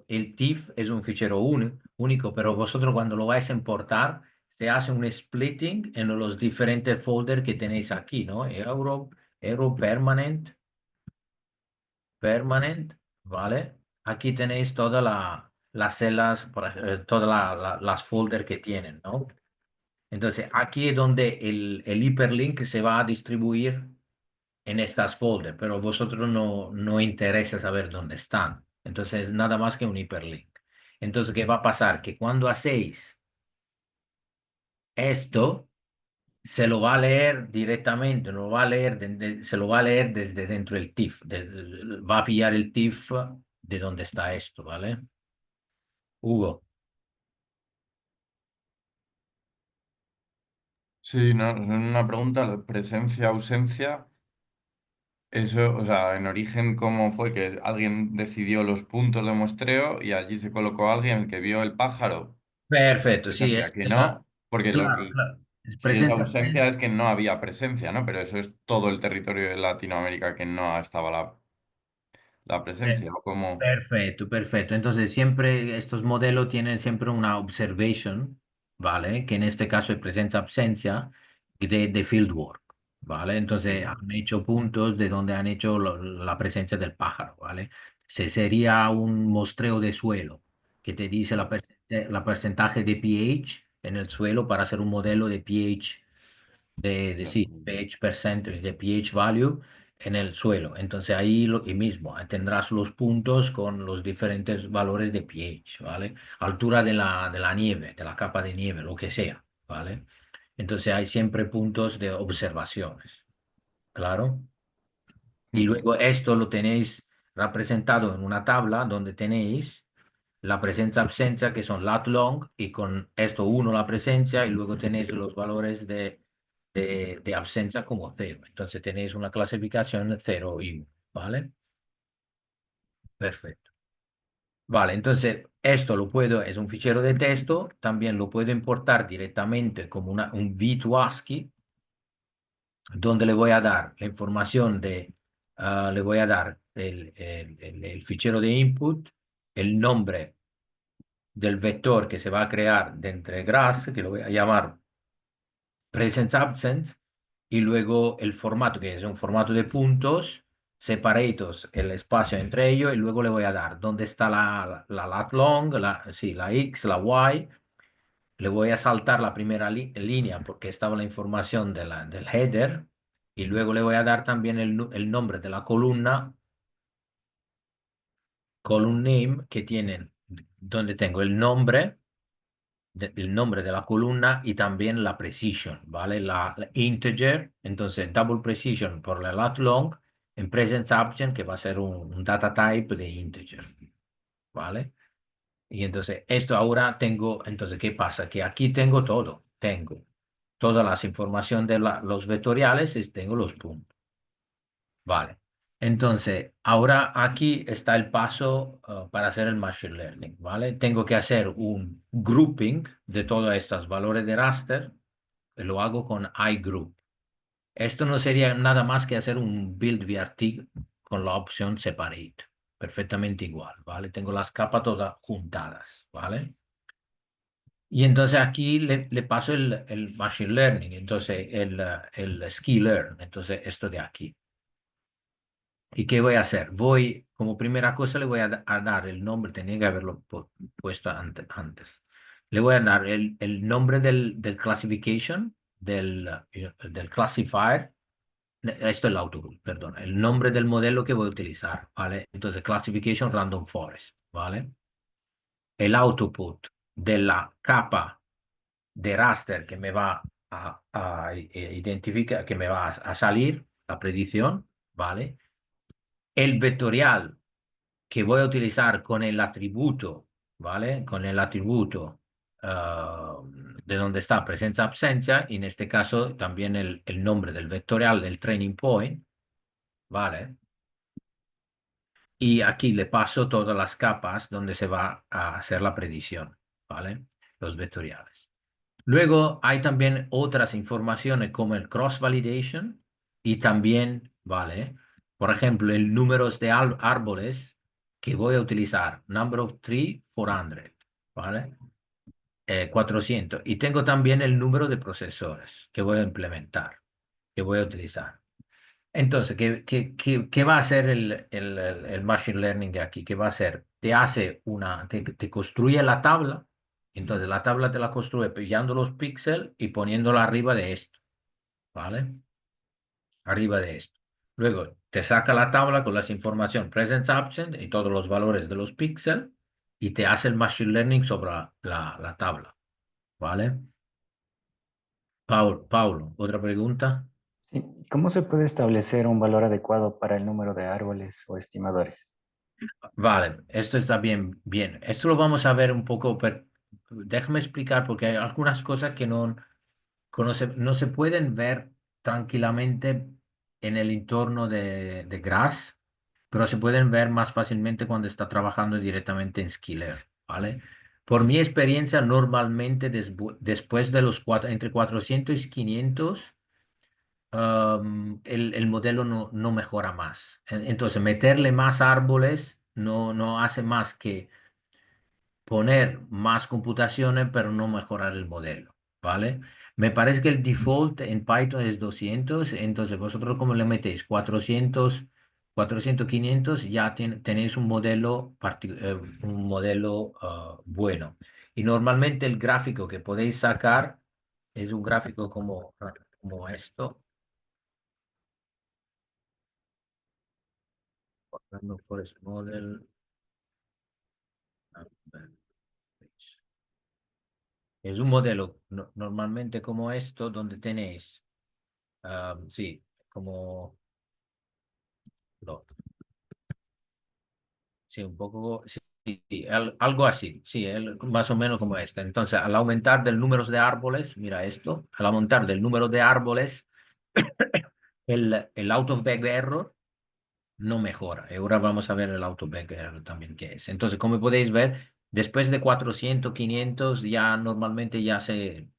el TIFF es un fichero único, pero vosotros cuando lo vais a importar, se hace un splitting en los diferentes folders que tenéis aquí, ¿no? Euro permanent, ¿vale? Aquí tenéis todas las celdas, todas las folders que tienen, ¿no? Entonces, aquí es donde el hiperlink se va a distribuir en estas folders, pero vosotros no interesa saber dónde están. Entonces, nada más que un hiperlink. Entonces, ¿qué va a pasar? Que cuando hacéis esto, se lo va a leer directamente, no lo va a leer se lo va a leer desde dentro del TIFF. Va a pillar el TIFF de dónde está esto, ¿vale? Hugo. Sí, no, es una pregunta, presencia, ausencia. eso, o sea, en origen, ¿cómo fue? Que alguien decidió los puntos de muestreo y allí se colocó alguien el que vio el pájaro. Perfecto, sí, Presencia, que no, porque lo claro, que, claro. Es si es presencia. ausencia es que no había presencia, ¿no? Pero eso es todo el territorio de Latinoamérica que no estaba la presencia, o como... Perfecto, perfecto. Entonces, siempre estos modelos tienen siempre una observation, ¿vale? Que en este caso es presencia-ausencia de fieldwork, ¿vale? Entonces, han hecho puntos de donde han hecho la presencia del pájaro, ¿vale? Se sería un muestreo de suelo que te dice la porcentaje de pH en el suelo para hacer un modelo de pH sí, pH percentage, de pH value en el suelo. Entonces ahí y mismo tendrás los puntos con los diferentes valores de pH, ¿vale? Altura de la nieve, de la capa de nieve, lo que sea, ¿vale? Entonces hay siempre puntos de observaciones, claro. Y luego esto lo tenéis representado en una tabla donde tenéis la presencia-ausencia, que son lat long, y con esto uno la presencia, y luego tenéis los valores de ausencia como cero. Entonces tenéis una clasificación 0 y 1, ¿vale? Perfecto. Vale, entonces esto lo puedo, es un fichero de texto, también lo puedo importar directamente como un V2 ASCII, donde le voy a dar la información le voy a dar el fichero de input, el nombre del vector que se va a crear dentro de Grass, que lo voy a llamar presence absence, y luego el formato, que es un formato de puntos, separados el espacio entre ellos, y luego le voy a dar dónde está la lat long, sí, la x, la y. Le voy a saltar la primera línea porque estaba la información del header, y luego le voy a dar también el nombre de la columna, column name, que tienen, donde tengo el nombre el nombre de la columna y también la precision, ¿vale? La integer, entonces double precision por la lat long, en present absent, que va a ser un data type de integer, ¿vale? Y entonces esto ahora tengo, entonces, ¿qué pasa? Que aquí tengo todo, tengo todas las informaciones de los vectoriales y tengo los puntos. Vale. Entonces, ahora aquí está el paso para hacer el Machine Learning, ¿vale? Tengo que hacer un grouping de todos estos valores de raster, y lo hago con iGroup. Esto no sería nada más que hacer un build VRT con la opción separate, perfectamente igual, ¿vale? Tengo las capas todas juntadas, ¿vale? Y entonces aquí le paso el Machine Learning, entonces el Ski Learn, entonces esto de aquí. ¿Y qué voy a hacer? Voy, como primera cosa, le voy a dar el nombre, tenía que haberlo puesto antes. Le voy a dar el nombre del classification, del classifier. Esto es el output, perdón. El nombre del modelo que voy a utilizar, ¿vale? Entonces, classification random forest, ¿vale? El output de la capa de raster que me va a identificar, que me va a salir, la predicción, ¿vale? El vectorial que voy a utilizar con el atributo, ¿vale? Con el atributo de donde está presencia-ausencia, y en este caso también el nombre del vectorial del training point, ¿vale? Y aquí le paso todas las capas donde se va a hacer la predicción, ¿vale? Los vectoriales. Luego hay también otras informaciones como el cross-validation y también, ¿vale? Por ejemplo, el número de árboles que voy a utilizar. Number of tree 400, ¿vale? 400. Y tengo también el número de procesores que voy a implementar, que voy a utilizar. Entonces, ¿qué va a hacer el Machine Learning de aquí? ¿Qué va a hacer? Te construye la tabla. Entonces, la tabla te la construye pillando los píxeles y poniéndola arriba de esto, ¿vale? Arriba de esto. Luego, te saca la tabla con las informaciones present, absent y todos los valores de los píxeles, y te hace el Machine Learning sobre la tabla, ¿vale? Paulo, ¿otra pregunta? Sí. ¿Cómo se puede establecer un valor adecuado para el número de árboles o estimadores? Vale, esto está bien, bien. Esto lo vamos a ver un poco, pero déjame explicar porque hay algunas cosas que no se pueden ver tranquilamente en el entorno de Grass, pero se pueden ver más fácilmente cuando está trabajando directamente en Skiller, ¿vale? Por mi experiencia, normalmente después de los entre 400 y 500, el modelo no mejora más. Entonces, meterle más árboles no hace más que poner más computaciones, pero no mejorar el modelo, ¿vale? Me parece que el default en Python es 200, entonces vosotros como le metéis 400, 500, ya tenéis un modelo, bueno. Y normalmente el gráfico que podéis sacar es un gráfico como esto. Random Forest Model. A ver, es un modelo normalmente como esto, donde tenéis, sí, como, no, sí, un poco, sí, sí, algo así, sí, más o menos como este. Entonces, al aumentar del número de árboles, mira esto, al aumentar del número de árboles, el out of bag error no mejora. Ahora vamos a ver el AutoBacker también qué es. Entonces, como podéis ver, después de 400, 500, ya normalmente ya se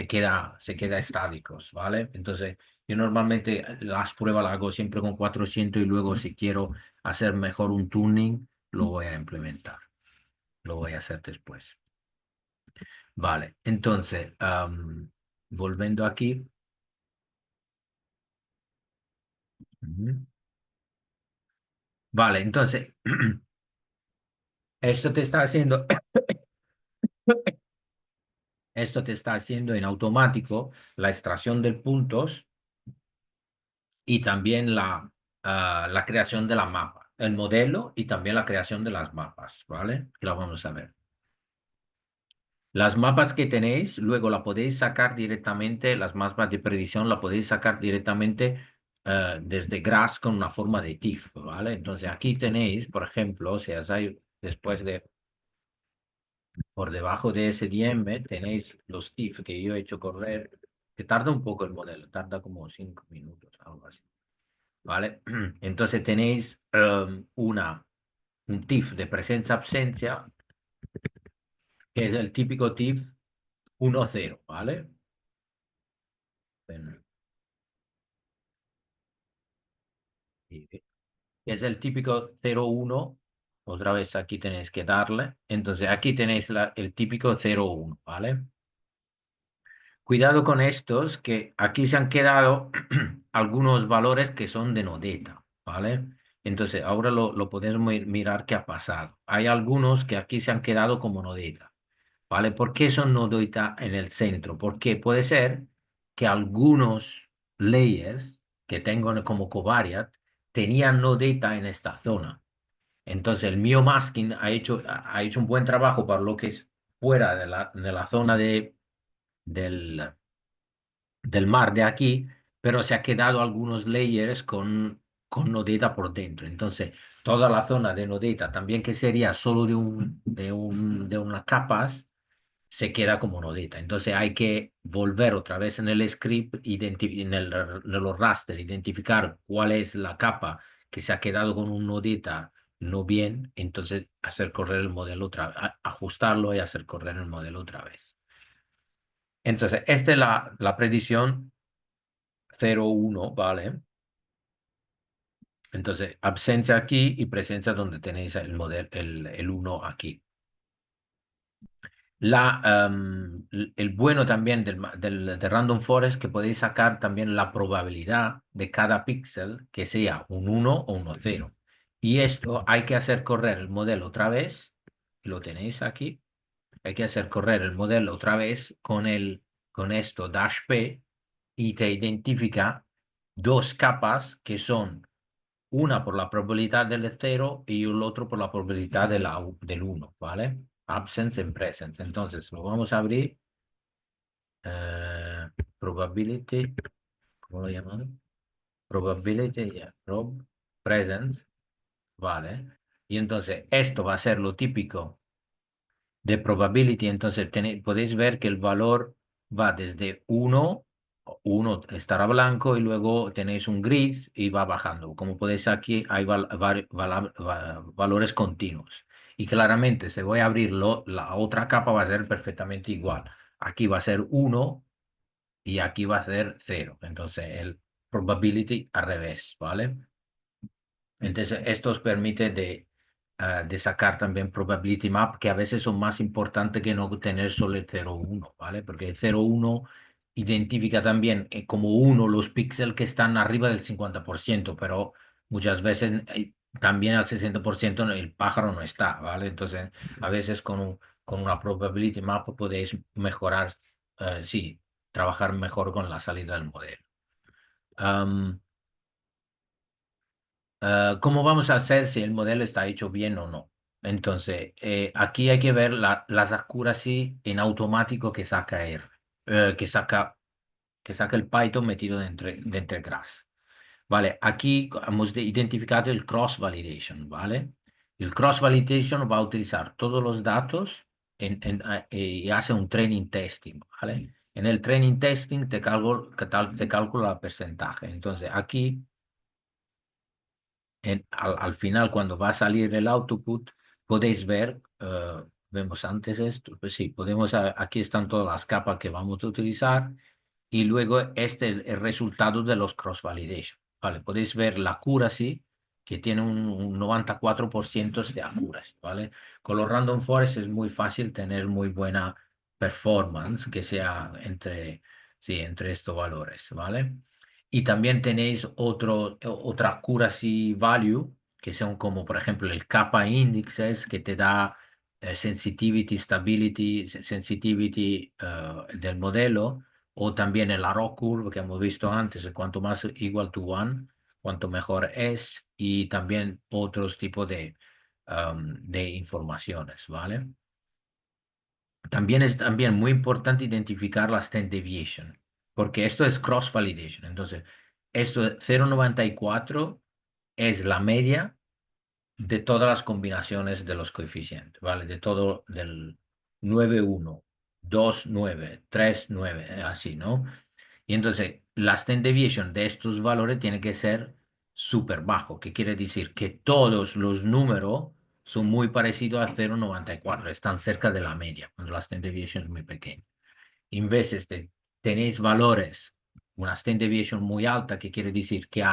queda estáticos, ¿vale? Entonces, yo normalmente las pruebas las hago siempre con 400 y luego si quiero hacer mejor un tuning, lo voy a implementar. Lo voy a hacer después. Vale, entonces, volviendo aquí. Ujú. Vale, entonces, esto te está haciendo Esto te está haciendo en automático la extracción de puntos y también la creación de la mapa, el modelo y también la creación de las mapas, ¿vale? Que la vamos a ver. Las mapas que tenéis, luego la podéis sacar directamente, las mapas de predicción la podéis sacar directamente desde Grass con una forma de TIFF, ¿vale? Entonces aquí tenéis, por ejemplo, si hacéis después de por debajo de ese SDM tenéis los TIFF que yo he hecho correr, que tarda un poco el modelo, tarda como 5 minutos, algo así. ¿Vale? Entonces tenéis un TIFF de presencia-absencia, que es el típico TIFF 1-0, ¿vale? Bueno, y es el típico 0-1, otra vez aquí tenéis que darle. Entonces aquí tenéis el típico 0-1, ¿vale? Cuidado con estos, que aquí se han quedado algunos valores que son de no data, ¿vale? Entonces, ahora lo podemos mirar qué ha pasado. Hay algunos que aquí se han quedado como no data, ¿vale? ¿Por qué son no data en el centro? Porque puede ser que algunos layers que tengo como covariate tenían no data en esta zona. Entonces, el mío masking ha hecho un buen trabajo para lo que es fuera de la zona del mar de aquí, pero se ha quedado algunos layers con nodeta por dentro. Entonces, toda la zona de nodeta, también que sería solo de unas capas, se queda como nodeta. Entonces, hay que volver otra vez en el script, en los raster, identificar cuál es la capa que se ha quedado con un nodeta no bien, entonces hacer correr el modelo otra vez, ajustarlo y hacer correr el modelo otra vez. Entonces, esta es la predicción 0-1, ¿vale? Entonces, absencia aquí y presencia donde tenéis el modelo, el 1 aquí. El bueno también de Random Forest que podéis sacar también la probabilidad de cada píxel que sea un 1 o un 0. Y esto hay que hacer correr el modelo otra vez. Lo tenéis aquí. Hay que hacer correr el modelo otra vez con esto dash P y te identifica dos capas que son una por la probabilidad del 0 y el otro por la probabilidad del 1, ¿vale? Absence and presence. Entonces lo vamos a abrir. eh, Probability, ¿cómo lo llaman? Probability, yeah, presence, ¿vale? Y entonces esto va a ser lo típico de probability. Entonces podéis ver que el valor va desde 1 uno estará blanco y luego tenéis un gris y va bajando. Como podéis aquí, hay valores continuos. Y claramente, si voy a abrirlo, la otra capa va a ser perfectamente igual. Aquí va a ser uno y aquí va a ser cero. Entonces, el probability al revés, ¿vale? Entonces, esto os permite de sacar también probability map, que a veces son más importantes que no tener solo el 0,1, ¿vale? Porque el 0,1 identifica también como uno los píxeles que están arriba del 50%, pero muchas veces también al 60% el pájaro no está, ¿vale? Entonces, a veces con una probability map podéis mejorar, sí, trabajar mejor con la salida del modelo. ¿Cómo vamos a hacer si el modelo está hecho bien o no? Entonces, aquí hay que ver las accuracy en automático que saca que saca el Python metido dentro del Grass. Vale, aquí hemos identificado el cross validation, ¿vale? El cross validation va a utilizar todos los datos y hace un training testing, ¿vale? En el training testing te calcula el porcentaje. Entonces, aquí al final, cuando va a salir el output, podéis ver, vemos antes esto, pues sí, aquí están todas las capas que vamos a utilizar y luego este es el resultado de los cross validation. Vale, podéis ver la accuracy que tiene un 94% de accuracy, ¿vale? Con los random forest es muy fácil tener muy buena performance que sea sí, entre estos valores, ¿vale? Y también tenéis otra accuracy value, que son como, por ejemplo, el kappa índices, que te da sensitivity, stability, sensitivity del modelo, o también el arrow curve que hemos visto antes, cuanto más igual to one, cuanto mejor es, y también otros tipos de informaciones, ¿vale? También es también muy importante identificar la standard deviation, porque esto es cross validation. Entonces, esto 0,94 es la media de todas las combinaciones de los coeficientes, ¿vale? De todo del 9,1, 2,9, 3,9, así, ¿no? Y entonces, la standard deviation de estos valores tiene que ser súper bajo, que quiere decir que todos los números son muy parecidos a 0,94, están cerca de la media, cuando la standard deviation es muy pequeña. En veces tenéis valores, una standard deviation muy alta, que quiere decir que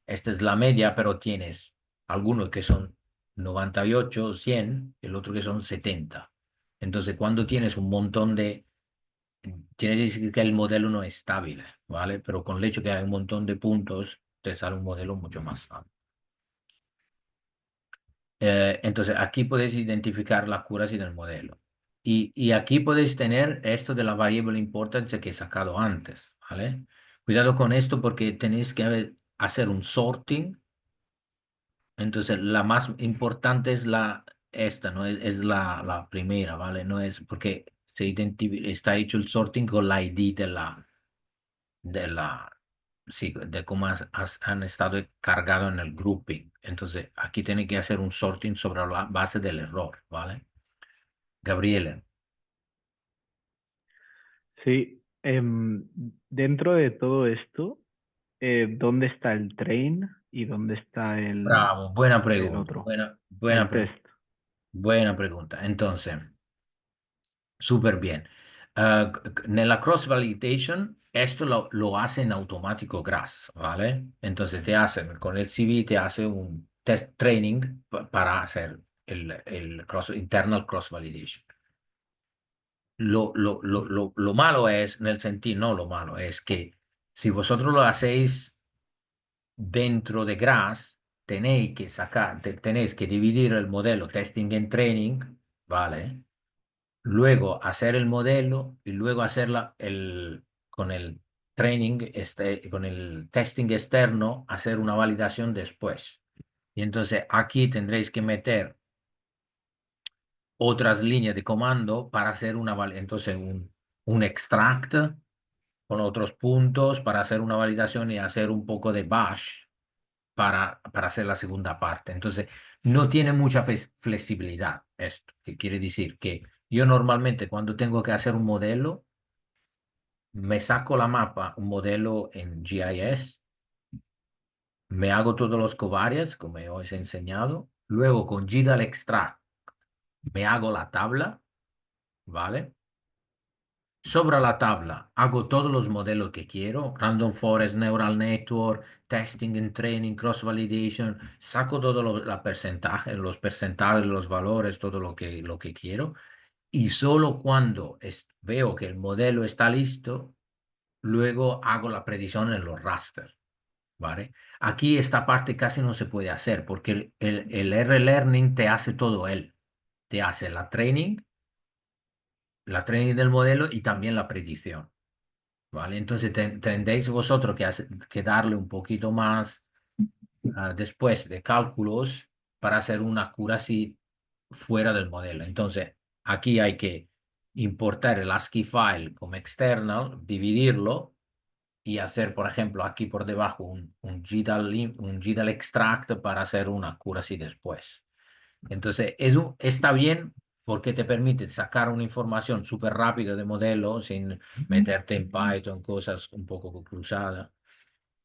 esta es la media, pero tienes algunos que son 98, 100, el otro que son 70. Entonces, cuando tienes un montón quiere decir que el modelo no es estable, ¿vale? Pero con el hecho que hay un montón de puntos, te sale un modelo mucho más estable. Entonces, aquí podéis identificar la accuracy del modelo. Y aquí podéis tener esto de la variable importance que he sacado antes, ¿vale? Cuidado con esto porque tenéis que hacer un sorting. Entonces, la más importante es esta, ¿no? Es la primera, ¿vale? No es porque está hecho el sorting con la ID de la, sí, de cómo han estado cargados en el grouping. Entonces, aquí tiene que hacer un sorting sobre la base del error, ¿vale? Gabriela, Sí, dentro de todo esto, ¿dónde está el train y dónde está bravo, buena el pregunta, otro, buena el pregunta, test? buena pregunta. Entonces, súper bien. Nella cross validation, esto lo hace en automático GRASS, ¿vale? Entonces con el CV te hace un test training para hacer el internal cross validation. Lo malo es, en el sentido, no lo malo, es que si vosotros lo hacéis dentro de GRASS, tenéis que dividir el modelo testing en training, ¿vale? Luego hacer el modelo y luego con el training, con el testing externo, hacer una validación después. Y entonces aquí tendréis que meter otras líneas de comando para hacer entonces un extract con otros puntos para hacer una validación y hacer un poco de bash para hacer la segunda parte. Entonces, no tiene mucha flexibilidad esto, que quiere decir que yo normalmente cuando tengo que hacer un modelo, me saco la mapa, un modelo en GIS, me hago todos los covariates, como os he enseñado. Luego con GDAL Extract me hago la tabla, ¿vale? Sobre la tabla hago todos los modelos que quiero, Random Forest, Neural Network, Testing and Training, Cross Validation, saco todos los porcentajes, los valores, todo lo que quiero. Y solo cuando veo que el modelo está listo, luego hago la predicción en los raster, ¿vale? Aquí esta parte casi no se puede hacer porque el R-Learning te hace todo él. Te hace la training del modelo y también la predicción, ¿vale? Entonces tendréis vosotros que darle un poquito más después de cálculos para hacer una accuracy fuera del modelo. Entonces, aquí hay que importar el ASCII file como external, dividirlo y hacer, por ejemplo, aquí por debajo un GDAL extract para hacer una accuracy después. Entonces, está bien porque te permite sacar una información súper rápida de modelo sin meterte en Python, cosas un poco cruzadas.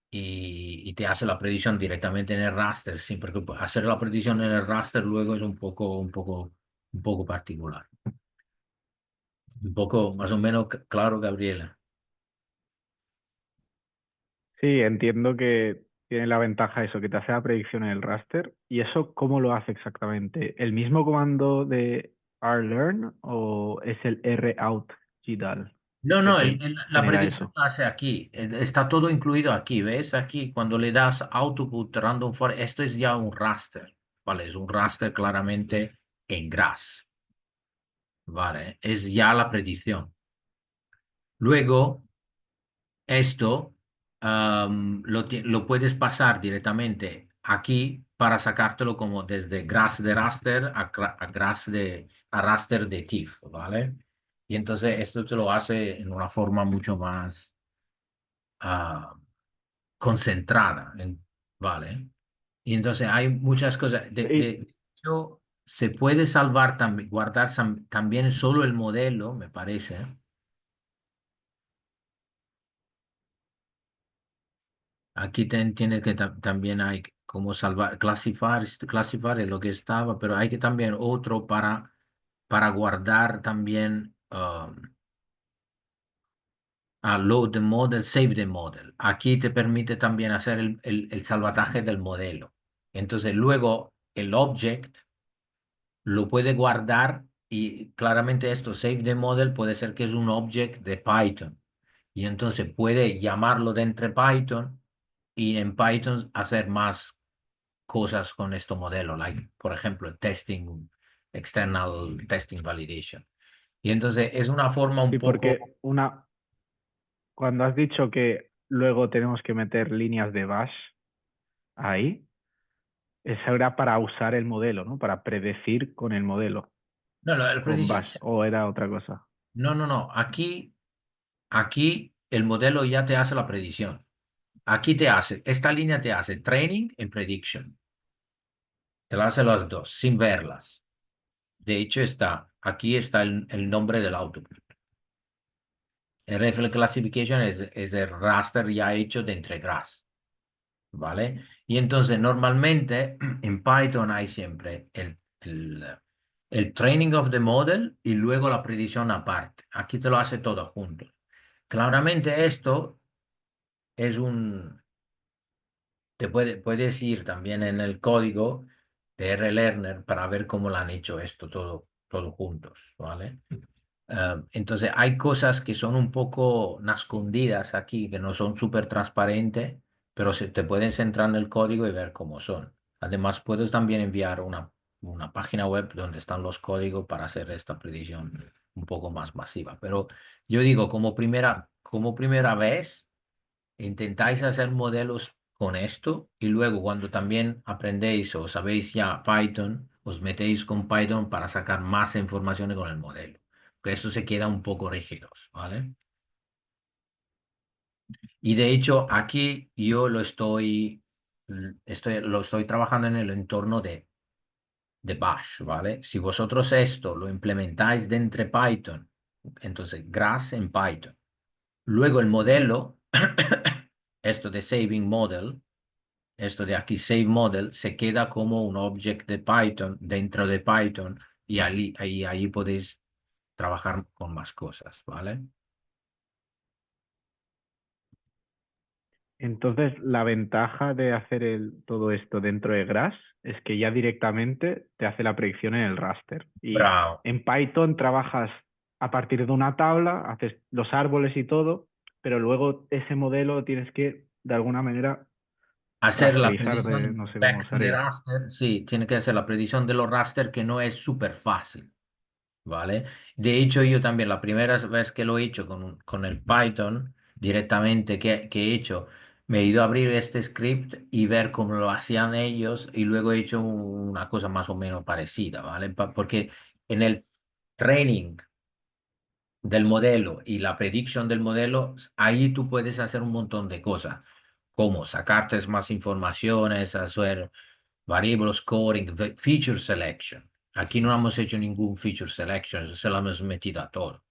Y te hace la predicción directamente en el raster, sí, porque hacer la predicción en el raster luego es un poco particular. Un poco más o menos claro, Gabriela. Sí, entiendo que tiene la ventaja eso, que te hace la predicción en el raster. ¿Y eso cómo lo hace exactamente? ¿El mismo comando de rlearn o es el rout GDAL No, que no, te la genera predicción eso? la hace aquí. Está todo incluido aquí. ¿Ves? Aquí, cuando le das output random for, esto es ya un raster. ¿Vale? Es un raster claramente en GRASS. ¿Vale? Es ya la predicción. Luego, esto lo puedes pasar directamente aquí para sacártelo como desde GRASS de raster a raster de TIFF, ¿vale? Y entonces esto te lo hace en una forma mucho más ah, concentrada, ¿vale? Y entonces hay muchas cosas. Sí, De hecho, se puede salvar también, guardar también solo el modelo, me parece. Aquí tiene que también hay como salvar, clasificar es lo que estaba, pero hay que también otro para guardar también load the model, save the model. Aquí te permite también hacer el salvataje del modelo. Entonces luego el object lo puede guardar y claramente esto, save the model, puede ser que es un object de Python. Y entonces puede llamarlo dentro de Python y en Python hacer más cosas con este modelo, like, por ejemplo, testing, external testing validation. Y entonces es una forma un sí, poco, porque cuando has dicho que luego tenemos que meter líneas de bash ahí, eso era para usar el modelo, ¿no? Para predecir con el modelo, no, no, el con predicción, bash, o era otra cosa. no, aquí el modelo ya te hace la predicción. Aquí esta línea te hace training and prediction. Te la hace las dos, sin verlas. De hecho, aquí está el nombre del output. El Reflex Classification es el raster ya hecho de entre GRASS, ¿vale? Y entonces, normalmente en Python hay siempre el training of the model y luego la predicción aparte. Aquí te lo hace todo junto. Claramente esto es puedes ir también en el código de RLearner para ver cómo lo han hecho esto todo juntos, ¿vale? Entonces hay cosas que son un poco escondidas aquí, que no son súper transparentes, pero te puedes entrar en el código y ver cómo son. Además, puedes también enviar una página web donde están los códigos para hacer esta predicción un poco más masiva. Pero yo digo, como primera vez, intentáis hacer modelos con esto y luego cuando también aprendéis o sabéis ya Python, os metéis con Python para sacar más información con el modelo. Que eso se queda un poco rígidos, ¿vale? Y de hecho aquí yo lo estoy trabajando en el entorno de Bash, ¿vale? Si vosotros esto lo implementáis dentro de Python, entonces GRASS en Python. Luego el modelo, esto de saving model, esto de aquí save model, se queda como un object de Python dentro de Python y ahí podéis trabajar con más cosas, ¿vale? Entonces, la ventaja de hacer todo esto dentro de Grass es que ya directamente te hace la predicción en el raster. Y Bravo. en Python trabajas a partir de una tabla, haces los árboles y todo, pero luego ese modelo tienes que, de alguna manera, Hacer la rasterizar de, predicción no sé cómo back de sería. raster, sí, tiene que hacer la predicción de los raster que no es súper fácil, ¿vale? De hecho, yo también la primera vez que lo he hecho con el Python directamente que he hecho, me he ido a abrir este script y ver cómo lo hacían ellos y luego he hecho una cosa más o menos parecida, ¿vale? Porque en el training del modelo y la prediction del modelo, ahí tú puedes hacer un montón de cosas, como sacarte más informaciones, hacer variable scoring, feature selection. Aquí no hemos hecho ningún feature selection, se lo hemos metido a todo,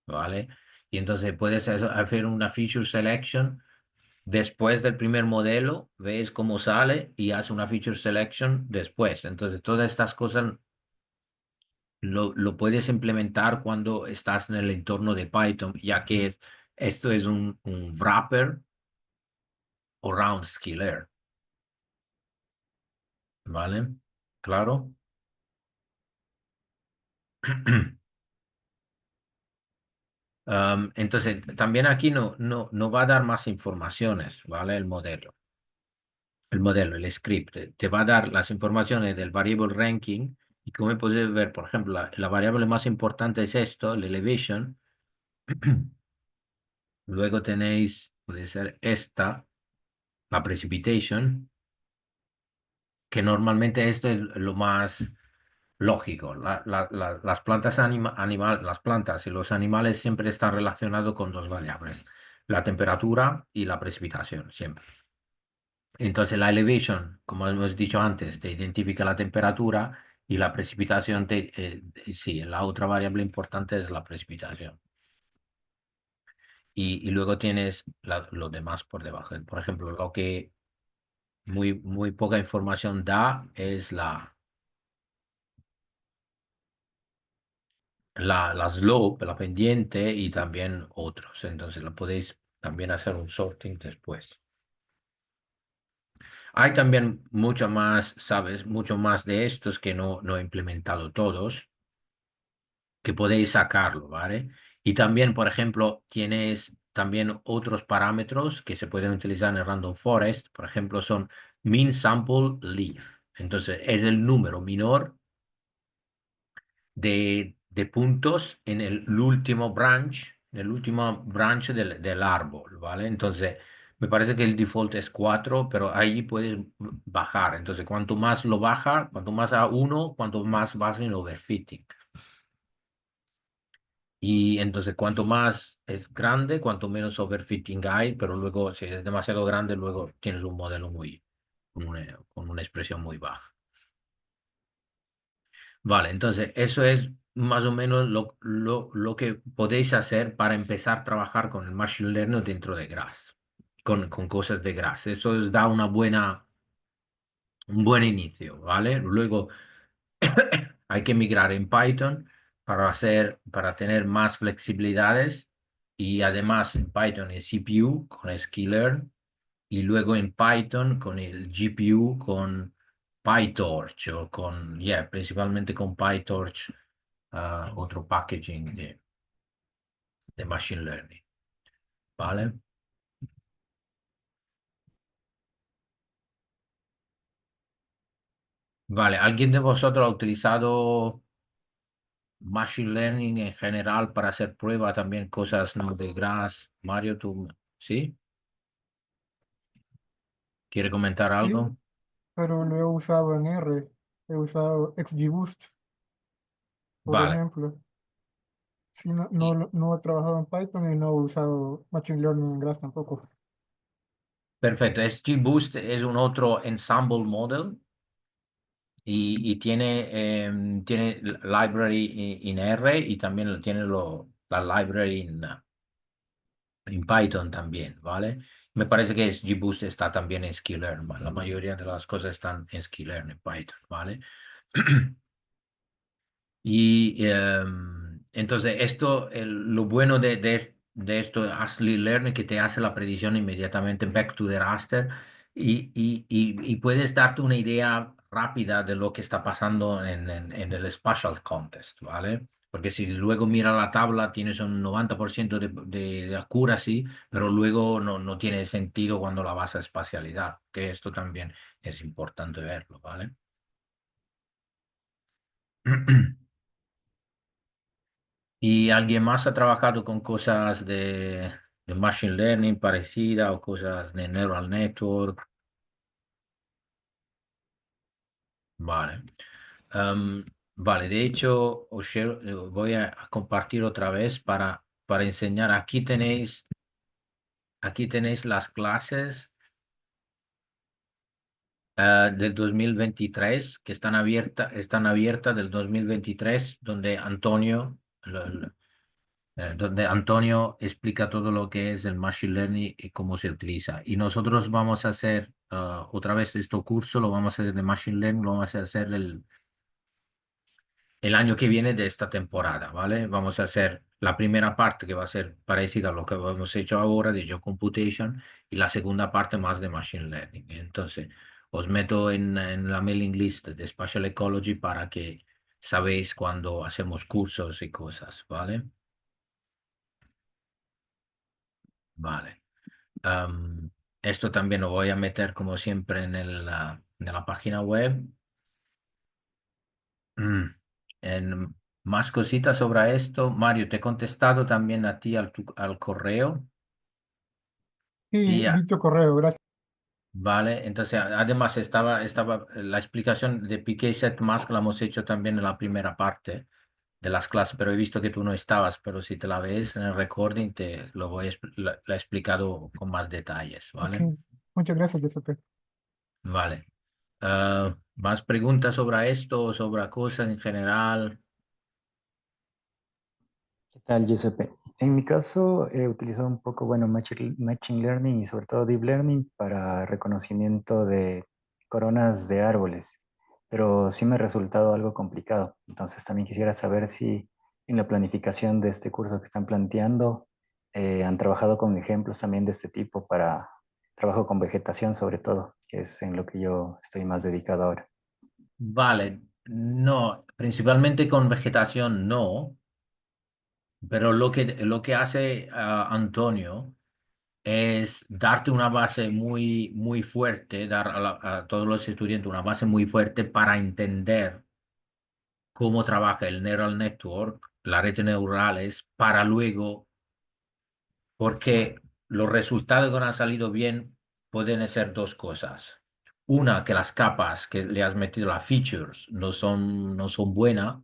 ¿vale? Y entonces puedes hacer una feature selection después del primer modelo, ves cómo sale y haces una feature selection después. Entonces todas estas cosas lo puedes implementar cuando estás en el entorno de Python, ya que esto es un wrapper o round skiller, ¿vale? Claro. Entonces, también aquí no va a dar más informaciones, ¿vale? El script, te va a dar las informaciones del variable ranking y como puedes ver, por ejemplo, la variable más importante es esto, el elevation. Luego tenéis, puede ser esta, la precipitation, que normalmente esto es lo más lógico. Las plantas las plantas y los animales siempre están relacionados con dos variables, la temperatura y la precipitación, siempre. Entonces la elevation, como hemos dicho antes, te identifica la temperatura y la precipitación, sí, la otra variable importante es la precipitación. Y luego tienes lo demás por debajo. Por ejemplo, lo que muy poca información da es la slope, la pendiente y también otros. Entonces lo podéis también hacer un sorting después. Hay también mucho más, ¿sabes? Mucho más de estos que no he implementado todos, que podéis sacarlo, ¿vale? Y también, por ejemplo, tienes también otros parámetros que se pueden utilizar en el Random Forest. Por ejemplo, son min sample leaf. Entonces, es el número menor de puntos en el último branch del árbol, ¿vale? Entonces, me parece que el default es 4, pero ahí puedes bajar. Entonces, cuanto más lo baja, cuanto más a 1, cuanto más vas en overfitting. Y entonces, cuanto más es grande, cuanto menos overfitting hay, pero luego, si es demasiado grande, luego tienes un modelo con una expresión muy baja. Vale, entonces eso es más o menos lo que podéis hacer para empezar a trabajar con el Machine Learning dentro de Grass, con cosas de Grass. Eso os da un buen inicio, ¿vale? Luego hay que migrar en Python para tener más flexibilidades y además en Python es CPU con sklearn y luego en Python con el GPU con PyTorch o principalmente con PyTorch, otro packaging de Machine Learning, ¿vale? Vale, ¿alguien de vosotros ha utilizado Machine Learning en general para hacer prueba también cosas no de Grass? Mario, ¿tú sí? ¿Quiere comentar Sí, algo? pero lo he usado en R. He usado XGBoost, por Vale. ejemplo. Sí, no he trabajado en Python y no he usado Machine Learning en Grass tampoco. Perfecto. XGBoost es un otro ensemble model y tiene library in R y también tiene la library En Python también, ¿vale? Me parece que GBoost está también en Sklearn, ¿vale? La mayoría de las cosas están en Sklearn, en Python, ¿vale? Y entonces esto, lo bueno de esto Ashley Learn que te hace la predicción inmediatamente back to the raster y puedes darte una idea rápida de lo que está pasando en el Spatial Contest, ¿vale? Porque si luego mira la tabla tienes un 90% de accuracy, pero luego no tiene sentido cuando la vas a espacialidad, que esto también es importante verlo, ¿vale? ¿Y alguien más ha trabajado con cosas de Machine Learning parecida o cosas de Neural Network? Vale. Am, vale, de hecho, voy a compartir otra vez para enseñar. Aquí tenéis las clases del 2023 que están abiertas del 2023 donde Antonio explica todo lo que es el Machine Learning y cómo se utiliza. Y nosotros vamos a hacer otra vez este curso, lo vamos a hacer de Machine Learning, lo vamos a hacer el año que viene de esta temporada, ¿vale? Vamos a hacer la primera parte que va a ser parecida a lo que hemos hecho ahora de Job Computation y la segunda parte más de Machine Learning. Entonces, os meto en la mailing list de Spatial Ecology para que sabéis cuando hacemos cursos y cosas, ¿vale? Vale. Am, esto también lo voy a meter como siempre en la página web. Mm. En más cositas sobre esto. Mario, te he contestado también a ti al correo. Sí, Y dicho correo, gracias. vale, entonces además estaba la explicación de Piqué Set Mask la hemos hecho también en la primera parte de las clases, pero he visto que tú no estabas, pero si te la ves en el recording te lo la he explicado con más detalles, Ok, ¿vale? muchas gracias, Giuseppe. Vale. ¿Más preguntas sobre esto o sobre cosas en general? ¿Qué tal, Giuseppe? En mi caso, he utilizado un poco, bueno, Machine Learning y sobre todo Deep Learning para reconocimiento de coronas de árboles, pero sí me ha resultado algo complicado. Entonces, también quisiera saber si en la planificación de este curso que están planteando, han trabajado con ejemplos también de este tipo para trabajo con vegetación, sobre todo, que es en lo que yo estoy más dedicado ahora. Vale, no, principalmente con vegetación no, pero lo que hace Antonio es darte una base muy fuerte, dar a todos los estudiantes una base muy fuerte para entender cómo trabaja el neural network, la red neurales, para luego, porque los resultados que no han salido bien pueden ser dos cosas. Una, que las capas que le has metido, las features, no son buenas.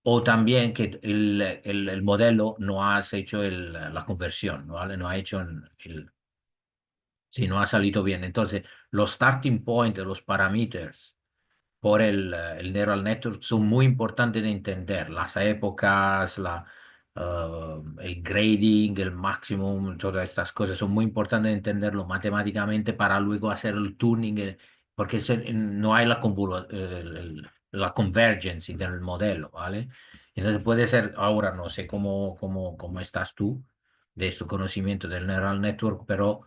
O también que el modelo no has hecho la conversión, ¿vale? No ha hecho si no ha salido bien. Entonces, los starting point de los parámetros por el neural network son muy importantes de entender. Las épocas, el grading, el maximum, todas estas cosas son muy importantes de entenderlo matemáticamente para luego hacer el tuning, porque no hay la convergencia del modelo, ¿vale? Entonces puede ser, ahora no sé cómo estás tú de este conocimiento del neural network, pero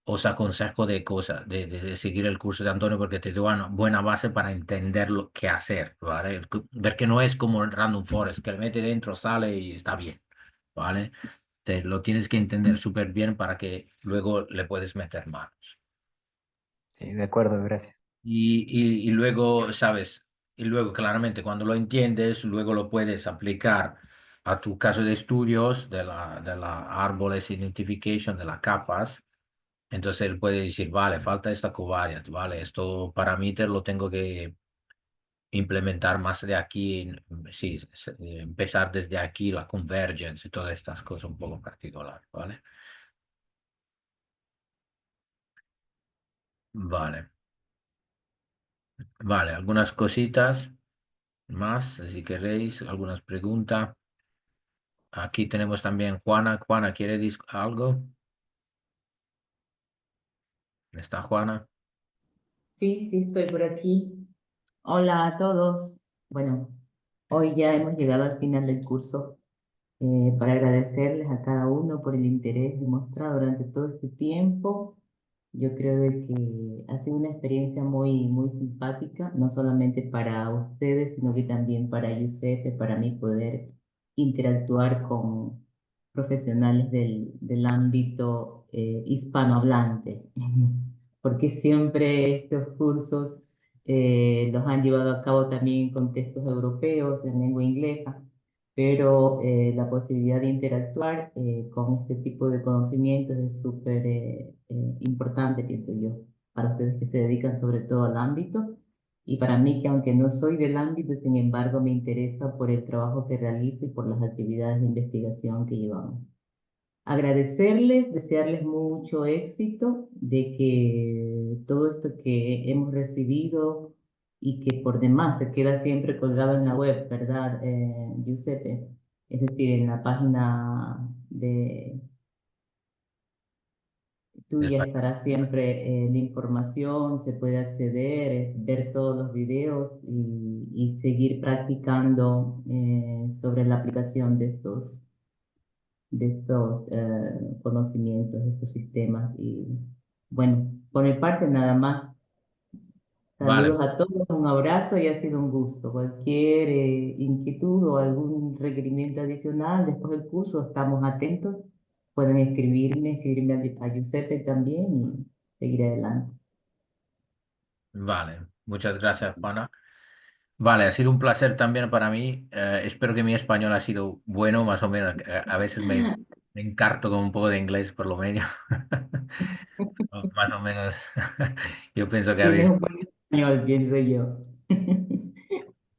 os aconsejo de cosas, de seguir el curso de Antonio porque te da una buena base para entender lo que hacer, ¿vale? Ver que no es como el Random Forest, que le mete dentro, sale y está bien, ¿vale? Te lo tienes que entender súper bien para que luego le puedes meter manos. Sí, de acuerdo, gracias. Y luego, ¿sabes? Y luego, claramente, cuando lo entiendes, luego lo puedes aplicar a tu caso de estudios de la árboles identification, de las capas. Entonces él puede decir, vale, falta esta covariant, vale, esto parámetro lo tengo que implementar más de aquí, sí, empezar desde aquí la convergence y todas estas cosas un poco particular, ¿vale? Vale, vale, algunas cositas más, si queréis, algunas preguntas. aquí tenemos también Juana. Juana, ¿quiere algo? ¿Está Juana? Sí, sí, estoy por aquí. Hola a todos. Bueno, hoy ya hemos llegado al final del curso. Para agradecerles a cada uno por el interés demostrado durante todo este tiempo. Yo creo de que ha sido una experiencia muy, muy simpática, no solamente para ustedes, sino que también para Giuseppe, para mí poder interactuar con profesionales del ámbito hispanohablante, porque siempre estos cursos los han llevado a cabo también en contextos europeos, en lengua inglesa, pero la posibilidad de interactuar con este tipo de conocimientos es súper importante, pienso yo, para ustedes que se dedican sobre todo al ámbito y para mí que aunque no soy del ámbito, sin embargo me interesa por el trabajo que realizo y por las actividades de investigación que llevamos. Agradecerles, desearles mucho éxito, de que todo esto que hemos recibido y que por demás se queda siempre colgado en la web, ¿verdad, Giuseppe? Es decir, en la página de tuya estará siempre la información, se puede acceder, ver todos los videos y seguir practicando sobre la aplicación de estos conocimientos, de estos sistemas. Y bueno, por mi parte nada más. Vale, Saludos a todos, un abrazo y ha sido un gusto. Cualquier inquietud o algún requerimiento adicional después del curso, estamos atentos. Pueden escribirme a Giuseppe también y seguir adelante. vale. Muchas gracias, Juana. Vale, ha sido un placer también para mí. Espero que mi español ha sido bueno, más o menos. A veces me encarto con un poco de inglés, por lo menos. O más o menos. Yo pienso que Tienes habéis. un buen español, pienso yo.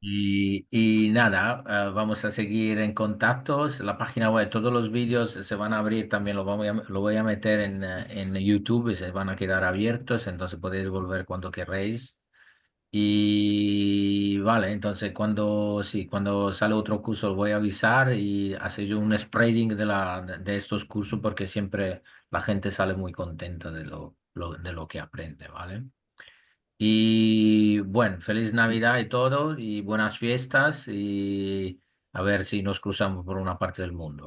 Y nada, vamos a seguir en contactos. La página web, todos los vídeos se van a abrir también, lo voy a meter en YouTube y se van a quedar abiertos, entonces podéis volver cuando queréis. Y vale, entonces sí, cuando sale otro curso lo voy a avisar y hacer yo un spreading de estos cursos porque siempre la gente sale muy contenta de lo que aprende, ¿vale? Y bueno, feliz Navidad y todo y buenas fiestas y a ver si nos cruzamos por una parte del mundo.